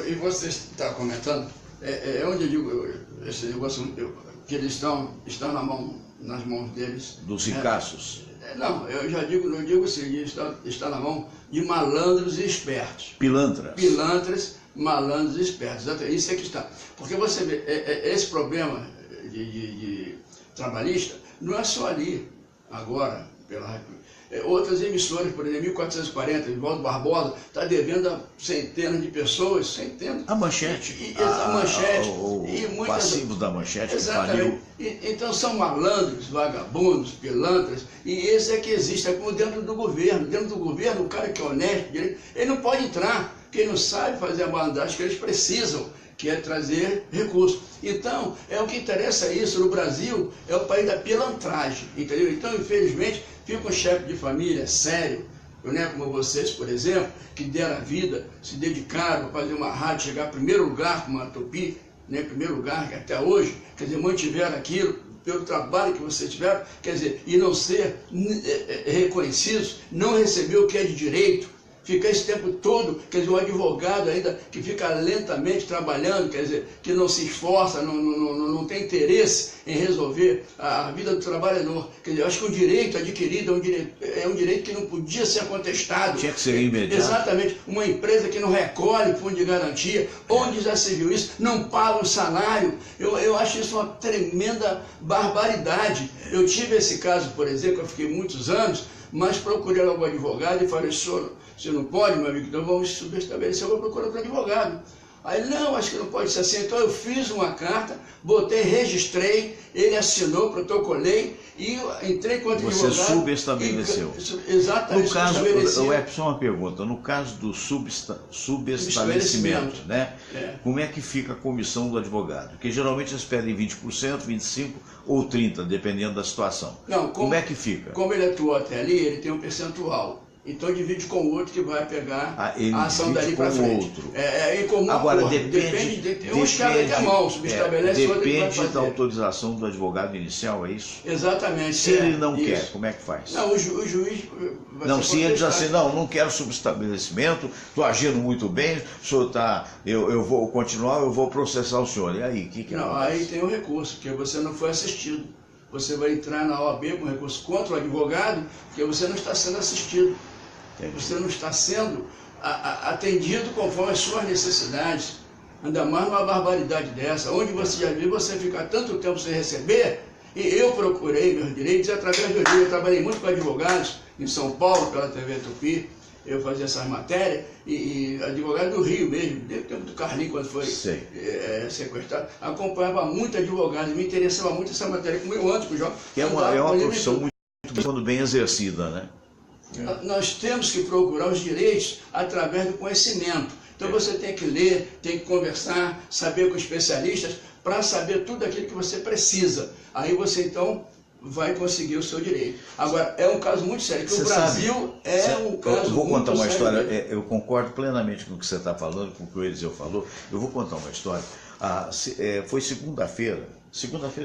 E você está comentando, onde eu digo, esse negócio, que eles estão nas mãos deles. Dos ricaços. Não, eu digo o seguinte, está na mão de malandros e espertos. Pilantras, malandros e espertos. Isso é que está. Porque você vê, esse problema de trabalhista não é só ali, agora, outras emissoras, por exemplo, 1440, Oswaldo Barbosa, está devendo a centenas de pessoas, A Manchete. A Manchete. O passivo da Manchete. Exatamente. Então são malandros, vagabundos, pilantras, e esse é que existe, é como dentro do governo. Dentro do governo, o cara que é honesto, ele não pode entrar, porque ele não sabe fazer a malandragem que eles precisam, que é trazer recursos. Então, o que interessa isso no Brasil, é o país da pilantragem, entendeu? Então, infelizmente, fica um chefe de família sério, como vocês, por exemplo, que deram a vida, se dedicaram a fazer uma rádio, chegar em primeiro lugar com uma Tupi, primeiro lugar, que até hoje, quer dizer, mantiveram aquilo, pelo trabalho que vocês tiveram, quer dizer, e não ser reconhecidos, não receber o que é de direito, ficar esse tempo todo, quer dizer, o advogado ainda que fica lentamente trabalhando, quer dizer, que não se esforça, não tem interesse em resolver a vida do trabalhador. Quer dizer, eu acho que o direito adquirido é um direito que não podia ser contestado. Tinha que ser imediato. Exatamente. Uma empresa que não recolhe fundo de garantia, onde já se viu isso, não paga o salário. Eu acho isso uma tremenda barbaridade. Eu tive esse caso, por exemplo, eu fiquei muitos anos, mas procurei logo o advogado e falei, senhor, você não pode, meu amigo, então vamos subestabelecer, eu vou procurar outro advogado. Aí, não, acho que não pode ser assim. Então eu fiz uma carta, botei, registrei, ele assinou, protocolei e entrei com outro advogado. Você subestabeleceu. Exatamente. No caso, só uma pergunta, no caso do subestabelecimento, né? Como é que fica a comissão do advogado? Porque geralmente eles pedem 20%, 25% ou 30%, dependendo da situação. Não, como é que fica? Como ele atuou até ali, ele tem um percentual. Então divide com o outro que vai pegar a ação dali para frente. Em comum agora, acordo. Depende uns quebram a mão, subestabelece outro que vai fazer. Depende da autorização do advogado inicial, é isso? Exatamente. Se ele não quer, como é que faz? Não, o juiz vai não, se ele diz assim, não quero subestabelecimento, estou agindo muito bem, o senhor está, eu vou continuar, eu vou processar o senhor. E aí, o que não, aí tem o recurso, porque você não foi assistido. Você vai entrar na OAB com recurso contra o advogado, porque você não está sendo assistido. Você não está sendo atendido conforme as suas necessidades. Ainda mais uma barbaridade dessa, onde você já viu você ficar tanto tempo sem receber, e eu procurei meus direitos através do dia. Eu trabalhei muito com advogados em São Paulo, pela TV Tupi, eu fazia essas matérias, e advogado do Rio mesmo, desde o tempo do Carlinhos, quando foi sequestrado, acompanhava muito advogado, me interessava muito essa matéria, como eu antes, com o João. É uma profissão muito bem exercida, né? Nós temos que procurar os direitos através do conhecimento. Então você tem que ler, tem que conversar, saber com especialistas, para saber tudo aquilo que você precisa. Aí você então vai conseguir o seu direito. Agora, é um caso muito sério, que o Brasil um caso muito sério. Eu vou contar uma história, eu concordo plenamente com o que você está falando, com o que o Eliseu falou. Eu vou contar uma história. Foi segunda-feira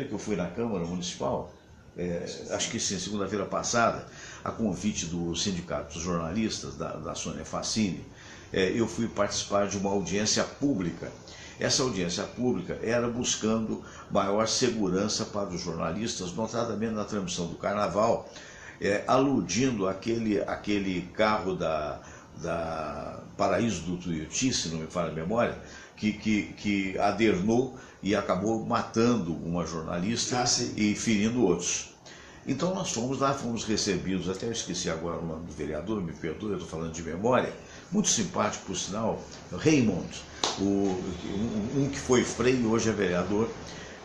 que eu fui na Câmara Municipal, acho que sim, segunda-feira passada, a convite do Sindicato dos Jornalistas, da Sônia Facini, eu fui participar de uma audiência pública. Essa audiência pública era buscando maior segurança para os jornalistas, notadamente na transmissão do Carnaval, aludindo aquele carro da Paraíso do Tuiuti, se não me falha a memória, que adernou e acabou matando uma jornalista e ferindo outros. Então nós fomos lá, fomos recebidos, até eu esqueci agora o nome do vereador, me perdoe, eu estou falando de memória, muito simpático por sinal, Raymond, um que foi Frei e hoje é vereador.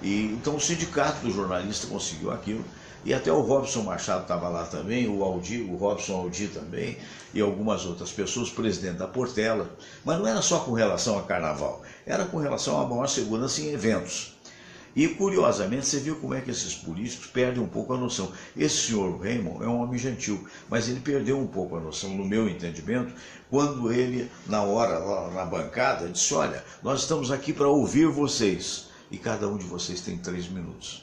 E então o sindicato do jornalista conseguiu aquilo, e até o Robson Machado estava lá também, o Robson Aldi também, e algumas outras pessoas, presidente da Portela. Mas não era só com relação a Carnaval, era com relação à maior segurança em eventos. E curiosamente você viu como é que esses políticos perdem um pouco a noção. Esse senhor Raymond é um homem gentil, mas ele perdeu um pouco a noção, no meu entendimento, quando ele, na hora, lá na bancada, disse: olha, nós estamos aqui para ouvir vocês, e cada um de vocês tem 3 minutos.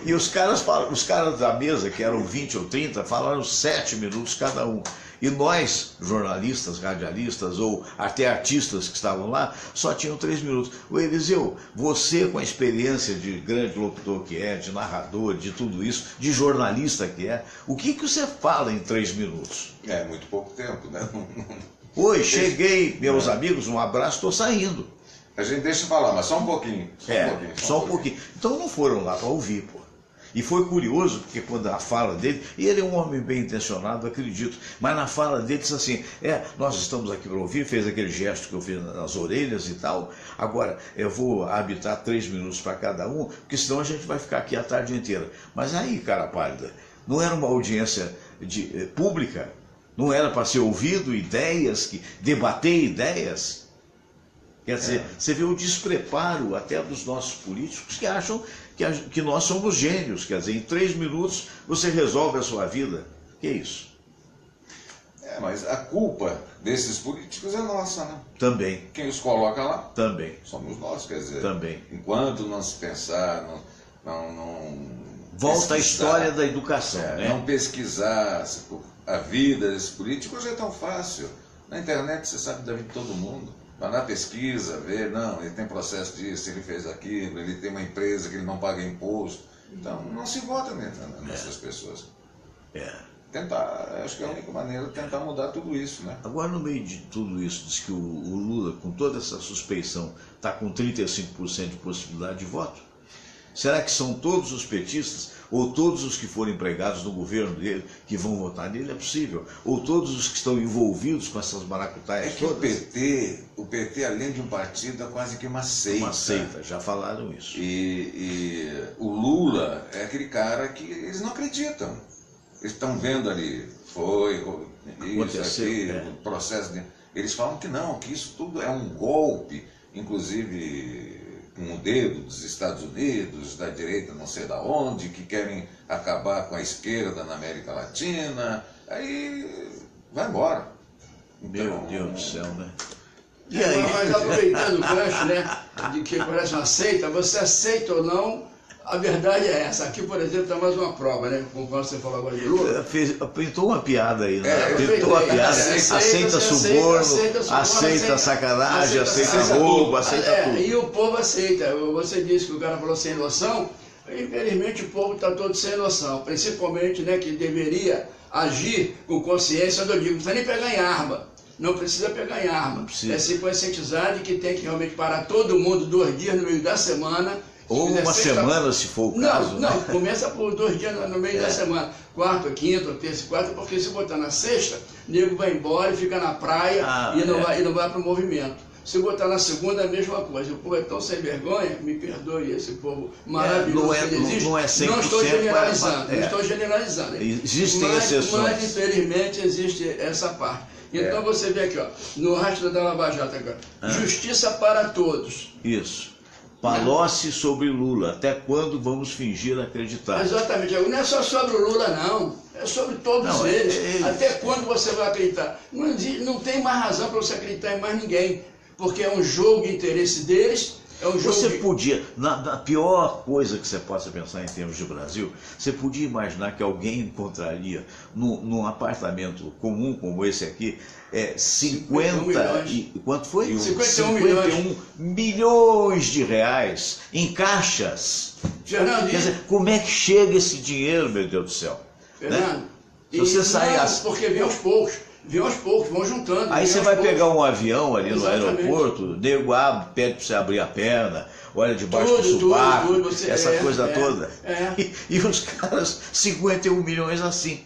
E os caras da mesa, que eram 20 ou 30, falaram 7 minutos cada um. E nós, jornalistas, radialistas ou até artistas que estavam lá, só tinham 3 minutos. O Eliseu, você com a experiência de grande locutor que é, de narrador, de tudo isso, de jornalista que é, o que você fala em 3 minutos? É muito pouco tempo, né? Oi, cheguei, meus amigos, um abraço, estou saindo. A gente deixa falar, mas só um pouquinho. Só um pouquinho. Então não foram lá para ouvir, pô. E foi curioso, porque quando a fala dele, e ele é um homem bem intencionado, acredito, mas na fala dele disse assim: nós estamos aqui para ouvir, fez aquele gesto que eu fiz nas orelhas e tal, agora eu vou habitar 3 minutos para cada um, porque senão a gente vai ficar aqui a tarde inteira. Mas aí, cara pálida, não era uma audiência pública, não era para ser ouvido ideias, debater ideias. Quer dizer, você vê o despreparo até dos nossos políticos que acham que nós somos gênios. Quer dizer, em 3 minutos você resolve a sua vida. Que isso? Mas a culpa desses políticos é nossa, né? Também. Quem os coloca lá? Também. Somos nós, quer dizer. Também. Enquanto não se pensar, não volta a história da educação, né? Não pesquisar a vida desses políticos hoje é tão fácil. Na internet você sabe da vida de todo mundo. Vai na pesquisa, ver, não, ele tem processo disso, ele fez aquilo, ele tem uma empresa que ele não paga imposto. Então, não se vota nessas pessoas. Tentar, acho que é a única maneira de tentar mudar tudo isso, né? Agora, no meio de tudo isso, diz que o Lula, com toda essa suspeição, está com 35% de possibilidade de voto. Será que são todos os petistas, ou todos os que forem empregados no governo dele, que vão votar nele? É possível. Ou todos os que estão envolvidos com essas maracutaias todas? O PT, além de um partido, é quase que uma seita. Uma seita, já falaram isso. E o Lula é aquele cara que eles não acreditam. Eles estão vendo ali, isso, aqui, o processo de... Eles falam que não, que isso tudo é um golpe, inclusive com o dedo dos Estados Unidos, da direita não sei da onde, que querem acabar com a esquerda na América Latina, aí vai embora. Meu Deus do céu, né? E aí? Mas aproveitando o gancho, né, de que parece uma seita, você aceita ou não, a verdade é essa. Aqui, por exemplo, está mais uma prova, né? Como você falou agora de Lula. Pintou uma piada aí, né? Pintou uma piada. Aceita suborno, aceita sacanagem, aceita roubo, aceita tudo. E o povo aceita. Você disse que o cara falou sem noção. Infelizmente o povo está todo sem noção. Principalmente, né, que deveria agir com consciência. Eu digo, não precisa nem pegar em arma. Não precisa pegar em arma. É se conscientizar de que tem que realmente parar todo mundo 2 dias no meio da semana. Ou uma semana, se for o caso. Não, começa por 2 dias no meio da semana. Quarta, quinta, terça e quarta, porque se botar na sexta, o nego vai embora e fica na praia e não vai para o movimento. Se botar na segunda, é a mesma coisa. O povo é tão sem vergonha, me perdoe esse povo maravilhoso que existe. Não é 100%. Não estou generalizando, não estou generalizando. Existem exceções. Mas, infelizmente, existe essa parte. Então você vê aqui, ó, no rastro da Lava Jato agora. Justiça para todos. Isso. Palocci sobre Lula. Até quando vamos fingir acreditar? Exatamente. Não é só sobre o Lula, não. É sobre todos eles. Até quando você vai acreditar? Não tem mais razão para você acreditar em mais ninguém. Porque é um jogo de interesse deles, É um jogo Você que... podia, na pior coisa que você possa pensar em termos de Brasil, você podia imaginar que alguém encontraria num apartamento comum como esse aqui, 50 quanto foi? 51 milhões de reais em caixas. Fernando, Quer dizer, como é que chega esse dinheiro, meu Deus do céu? Fernando, Né? Se você sair porque vem aos poucos, vão juntando. Aí você vai pegar um avião ali no aeroporto, o nego pede para você abrir a perna, olha debaixo do sovaco, essa coisa toda. E os caras, 51 milhões assim.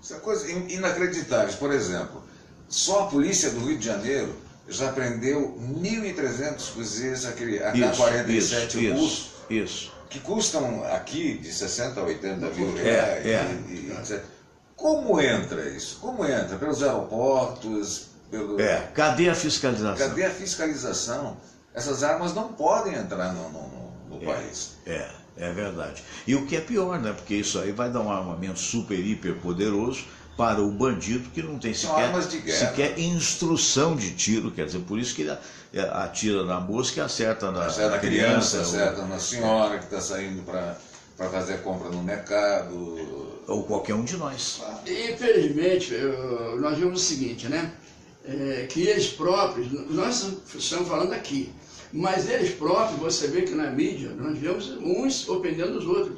Essa coisa inacreditável. Por exemplo, só a polícia do Rio de Janeiro já prendeu 1.300 fuzis, aquele AK-47 russo, que custam aqui de 60 a 80 mil reais. Como entra isso? Como entra? Pelos aeroportos? Cadê a fiscalização? Cadê a fiscalização? Essas armas não podem entrar no país. É verdade. E o que é pior, né? Porque isso aí vai dar um armamento super, hiper poderoso para o bandido que não tem sequer instrução de tiro, quer dizer, por isso que ele atira na mosca e acerta na criança. Acerta na senhora que está saindo para fazer compra no mercado. Ou qualquer um de nós. Infelizmente, nós vimos o seguinte, né? Que eles próprios, nós estamos falando aqui, mas eles próprios, você vê que na mídia, nós vemos uns ofendendo os outros.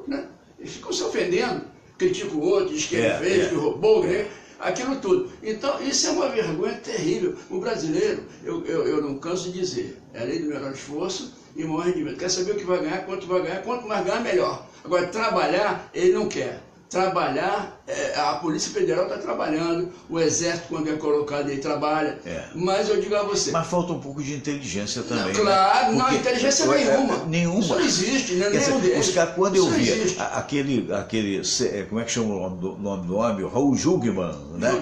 Né? Eles ficam se ofendendo, criticam o outro, diz que ele fez, que roubou, né? Aquilo tudo. Então, isso é uma vergonha terrível. O brasileiro, eu não canso de dizer, é a lei do menor esforço e maior rendimento. Quer saber o que vai ganhar, quanto mais ganhar, melhor. Agora, trabalhar, ele não quer. Trabalhar, a Polícia Federal está trabalhando, o Exército, quando é colocado, ele trabalha. Mas eu digo a você... Mas falta um pouco de inteligência também. Não, claro, né? não, inteligência nenhuma. Isso não existe, né? Nenhum deles. Os caras, quando eu vi aquele, como é que chama o nome do homem? O Raul Jungmann, né?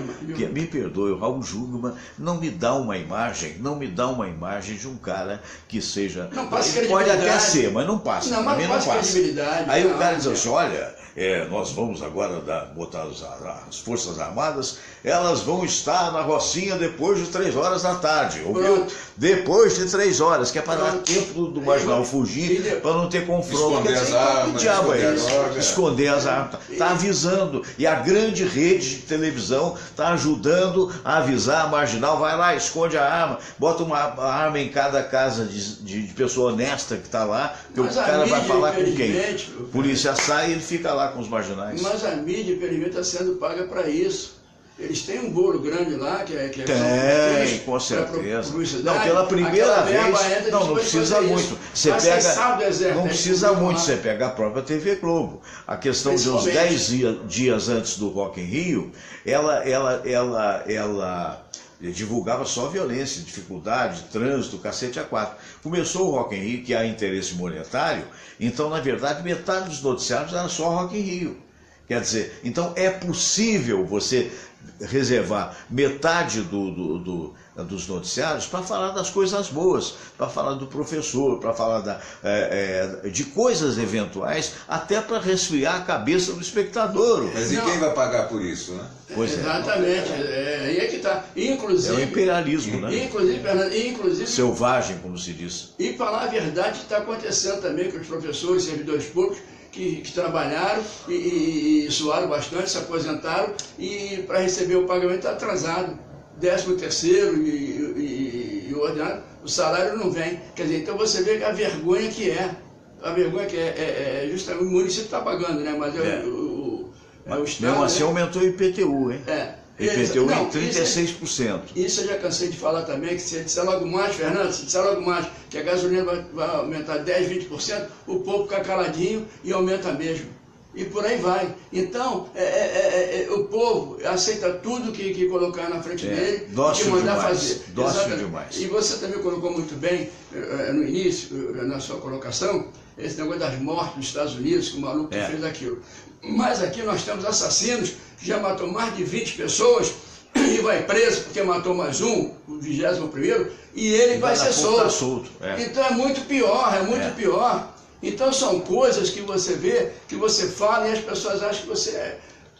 Me perdoe, o Raul Jungmann não me dá uma imagem de um cara que seja... Não passa credibilidade. Pode até ser, mas não passa. Não, mas não passa credibilidade. Aí o cara diz assim, olha... nós vamos agora botar as Forças Armadas, elas vão estar na Rocinha depois de 3 horas da tarde, ouviu? Depois de 3 horas, que é para dar tempo do marginal fugir, para não ter confronto. Esconder as armas. Que diabo é isso? Esconder as armas. Está avisando. E a grande rede de televisão está ajudando a avisar a marginal, vai lá, esconde a arma, bota uma arma em cada casa de pessoa honesta que está lá, que o cara vai falar com quem? A polícia sai e ele fica lá com os marginais. Mas a mídia, infelizmente, está sendo paga para isso. Eles têm um bolo grande lá, que é tem, com certeza. Não, pela primeira vez, não precisa muito. Você pega, não precisa muito, você pega a própria TV Globo. A questão de uns 10 dias antes do Rock in Rio, ela divulgava só violência, dificuldade, trânsito, cacete A4. Começou o Rock in Rio, que há interesse monetário, então, na verdade, metade dos noticiários era só Rock in Rio. Quer dizer, então é possível você reservar metade dos noticiários para falar das coisas boas, para falar do professor, para falar de coisas eventuais, até para resfriar a cabeça do espectador. Mas e quem vai pagar por isso, né? Pois exatamente, aí é que está. Inclusive, é o imperialismo, né? Inclusive, selvagem, como se diz. E falar a verdade, está acontecendo também com os professores, servidores públicos, que trabalharam e suaram bastante, se aposentaram, e para receber o pagamento está atrasado. 13º e o ordenado, o salário não vem. Quer dizer, então você vê a vergonha que é. A vergonha que é justamente o município está pagando, né? Mas o Estado... Mesmo assim, né? Aumentou o IPTU, hein? IPTU em 36%. Isso eu já cansei de falar também, que se disser logo mais, Fernando, se disser logo mais que a gasolina vai aumentar 10%, 20%, o povo fica caladinho e aumenta mesmo. E por aí vai. Então, o povo aceita tudo que colocar na frente dele e que mandar fazer. Dócil demais. E você também colocou muito bem, no início, na sua colocação, esse negócio das mortes nos Estados Unidos, que o maluco que fez aquilo. Mas aqui nós temos assassinos que já matou mais de 20 pessoas e vai preso porque matou mais um, o 21º, e ele vai ser solto. Então é muito pior, pior. Então são coisas que você vê, que você fala e as pessoas acham que você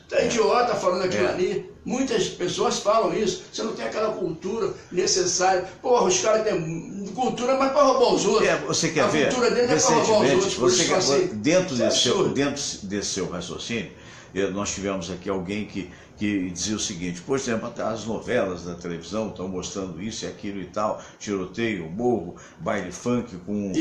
Tá idiota falando aquilo ali. Muitas pessoas falam isso. Você não tem aquela cultura necessária. Porra, os caras têm cultura, mas para roubar os outros. Você quer ver? A cultura dele é para roubar os outros. Você quer, assim, dentro desse seu raciocínio, nós tivemos aqui alguém que dizia o seguinte: por exemplo, as novelas da televisão estão mostrando isso e aquilo e tal, tiroteio, morro, baile funk com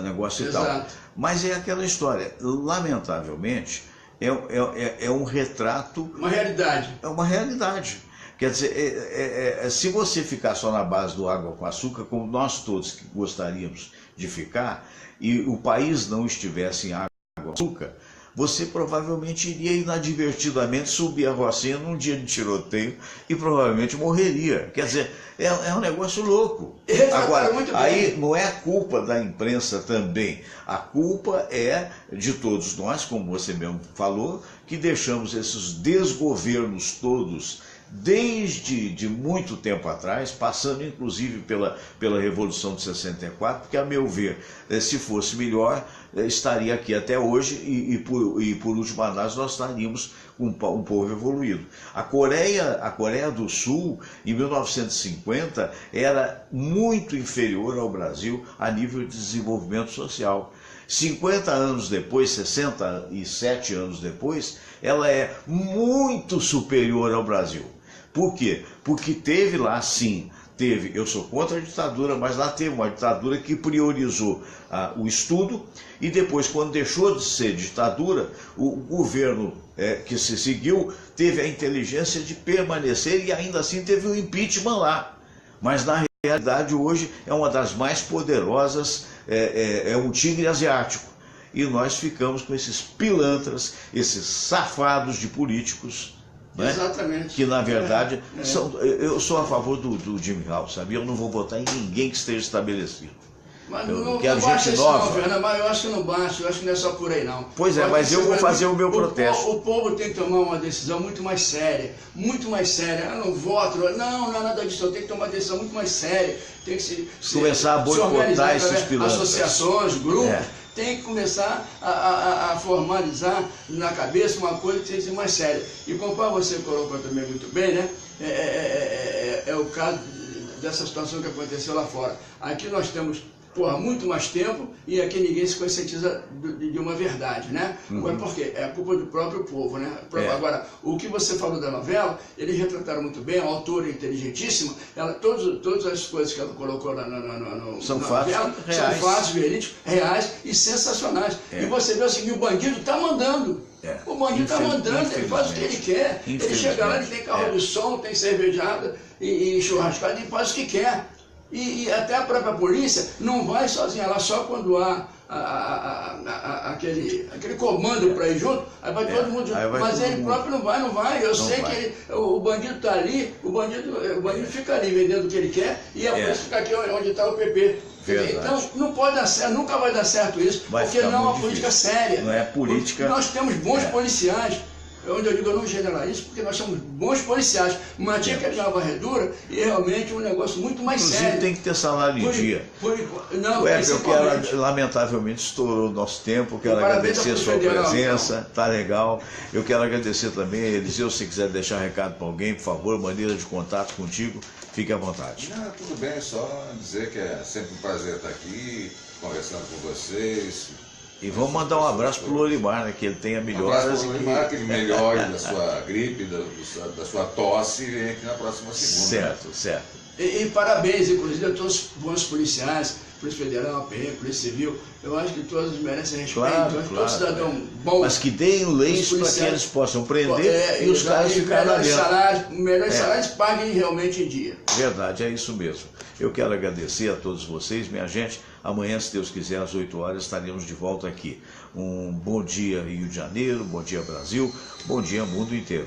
negócio e tal. Mas é aquela história, lamentavelmente, é um retrato... Uma realidade. É uma realidade. Quer dizer, se você ficar só na base do água com açúcar, como nós todos que gostaríamos de ficar, e o país não estivesse em água com açúcar, você provavelmente iria inadvertidamente subir a Rocinha num dia de tiroteio e provavelmente morreria. Quer dizer, é um negócio louco. Agora, aí não é culpa da imprensa também. A culpa é de todos nós, como você mesmo falou, que deixamos esses desgovernos todos desde muito tempo atrás, passando inclusive pela Revolução de 64, porque, a meu ver, se fosse melhor, estaria aqui até hoje e por última análise, nós estaríamos com um povo evoluído. A Coreia do Sul, em 1950, era muito inferior ao Brasil a nível de desenvolvimento social. 50 anos depois, 67 anos depois, ela é muito superior ao Brasil. Por quê? Porque teve lá, sim, eu sou contra a ditadura, mas lá teve uma ditadura que priorizou o estudo, e depois, quando deixou de ser ditadura, o governo que se seguiu teve a inteligência de permanecer, e ainda assim teve um impeachment lá. Mas na realidade hoje é uma das mais poderosas, é um tigre asiático. E nós ficamos com esses pilantras, esses safados de políticos, né? Exatamente. Que na verdade eu sou a favor do Jimmy Hall, sabe? Eu não vou votar em ninguém que esteja estabelecido. Mas não basta isso não, Fernando, mas eu acho que não basta, eu acho que não é só por aí não. Pois é, mas eu vou fazer o meu protesto. O povo tem que tomar uma decisão muito mais séria, muito mais séria. Eu não voto, não é nada disso, eu tenho que tomar uma decisão muito mais séria. Tem que começar a boicotar esses pilantras. Associações, grupos. Tem que começar a formalizar na cabeça uma coisa que seja mais séria. E conforme você colocou também muito bem, né? É o caso dessa situação que aconteceu lá fora. Aqui nós temos muito mais tempo e aqui ninguém se conscientiza de uma verdade, né? Agora, por quê? É a culpa do próprio povo, né? Agora, o que você falou da novela, eles retrataram muito bem, a autora é inteligentíssima, todas as coisas que ela colocou na novela são fatos verídicos, reais e sensacionais. E você vê o seguinte, o bandido está mandando. O bandido está mandando, ele faz o que ele quer. Ele chega lá, ele tem carro de som, tem cervejada e churrascada, ele faz o que quer. E até a própria polícia não vai sozinha lá, só quando há aquele comando para ir junto, aí vai todo mundo junto. Mas ele próprio não vai. Eu sei que o bandido está ali, o bandido fica ali vendendo o que ele quer e a polícia fica aqui onde está o PP. Verdade. Então não pode dar certo, nunca vai dar certo isso, porque não é uma política séria. Não é política. Nós temos bons policiais. Onde eu digo, eu não generalizo, porque nós somos bons policiais, mas tinha que haver uma varredura e realmente um negócio muito mais sério. Inclusive tem que ter salário em dia. Lamentavelmente estourou o nosso tempo, quero agradecer a sua presença, tá legal. Eu quero agradecer também a Eliseu, se quiser deixar um recado para alguém, por favor, maneira de contato contigo, fique à vontade. Tudo bem, só dizer que é sempre um prazer estar aqui, conversando com vocês. E vamos mandar um abraço pro Lorimar, né, que ele tenha melhoras. Um abraço pro Lorimar, que ele melhore da sua gripe, da sua tosse, e vem aqui na próxima segunda. Certo. E parabéns, inclusive, a todos os bons policiais, Polícia Federal, PM, Polícia Civil. Eu acho que todos merecem respeito, todo cidadão bom. Mas que deem leis para que eles possam prender e os caras ficarem lá dentro. Melhores salários paguem realmente em dia. Verdade, é isso mesmo. Eu quero agradecer a todos vocês, minha gente. Amanhã, se Deus quiser, às 8 horas, estaremos de volta aqui. Um bom dia, Rio de Janeiro, bom dia, Brasil, bom dia, mundo inteiro.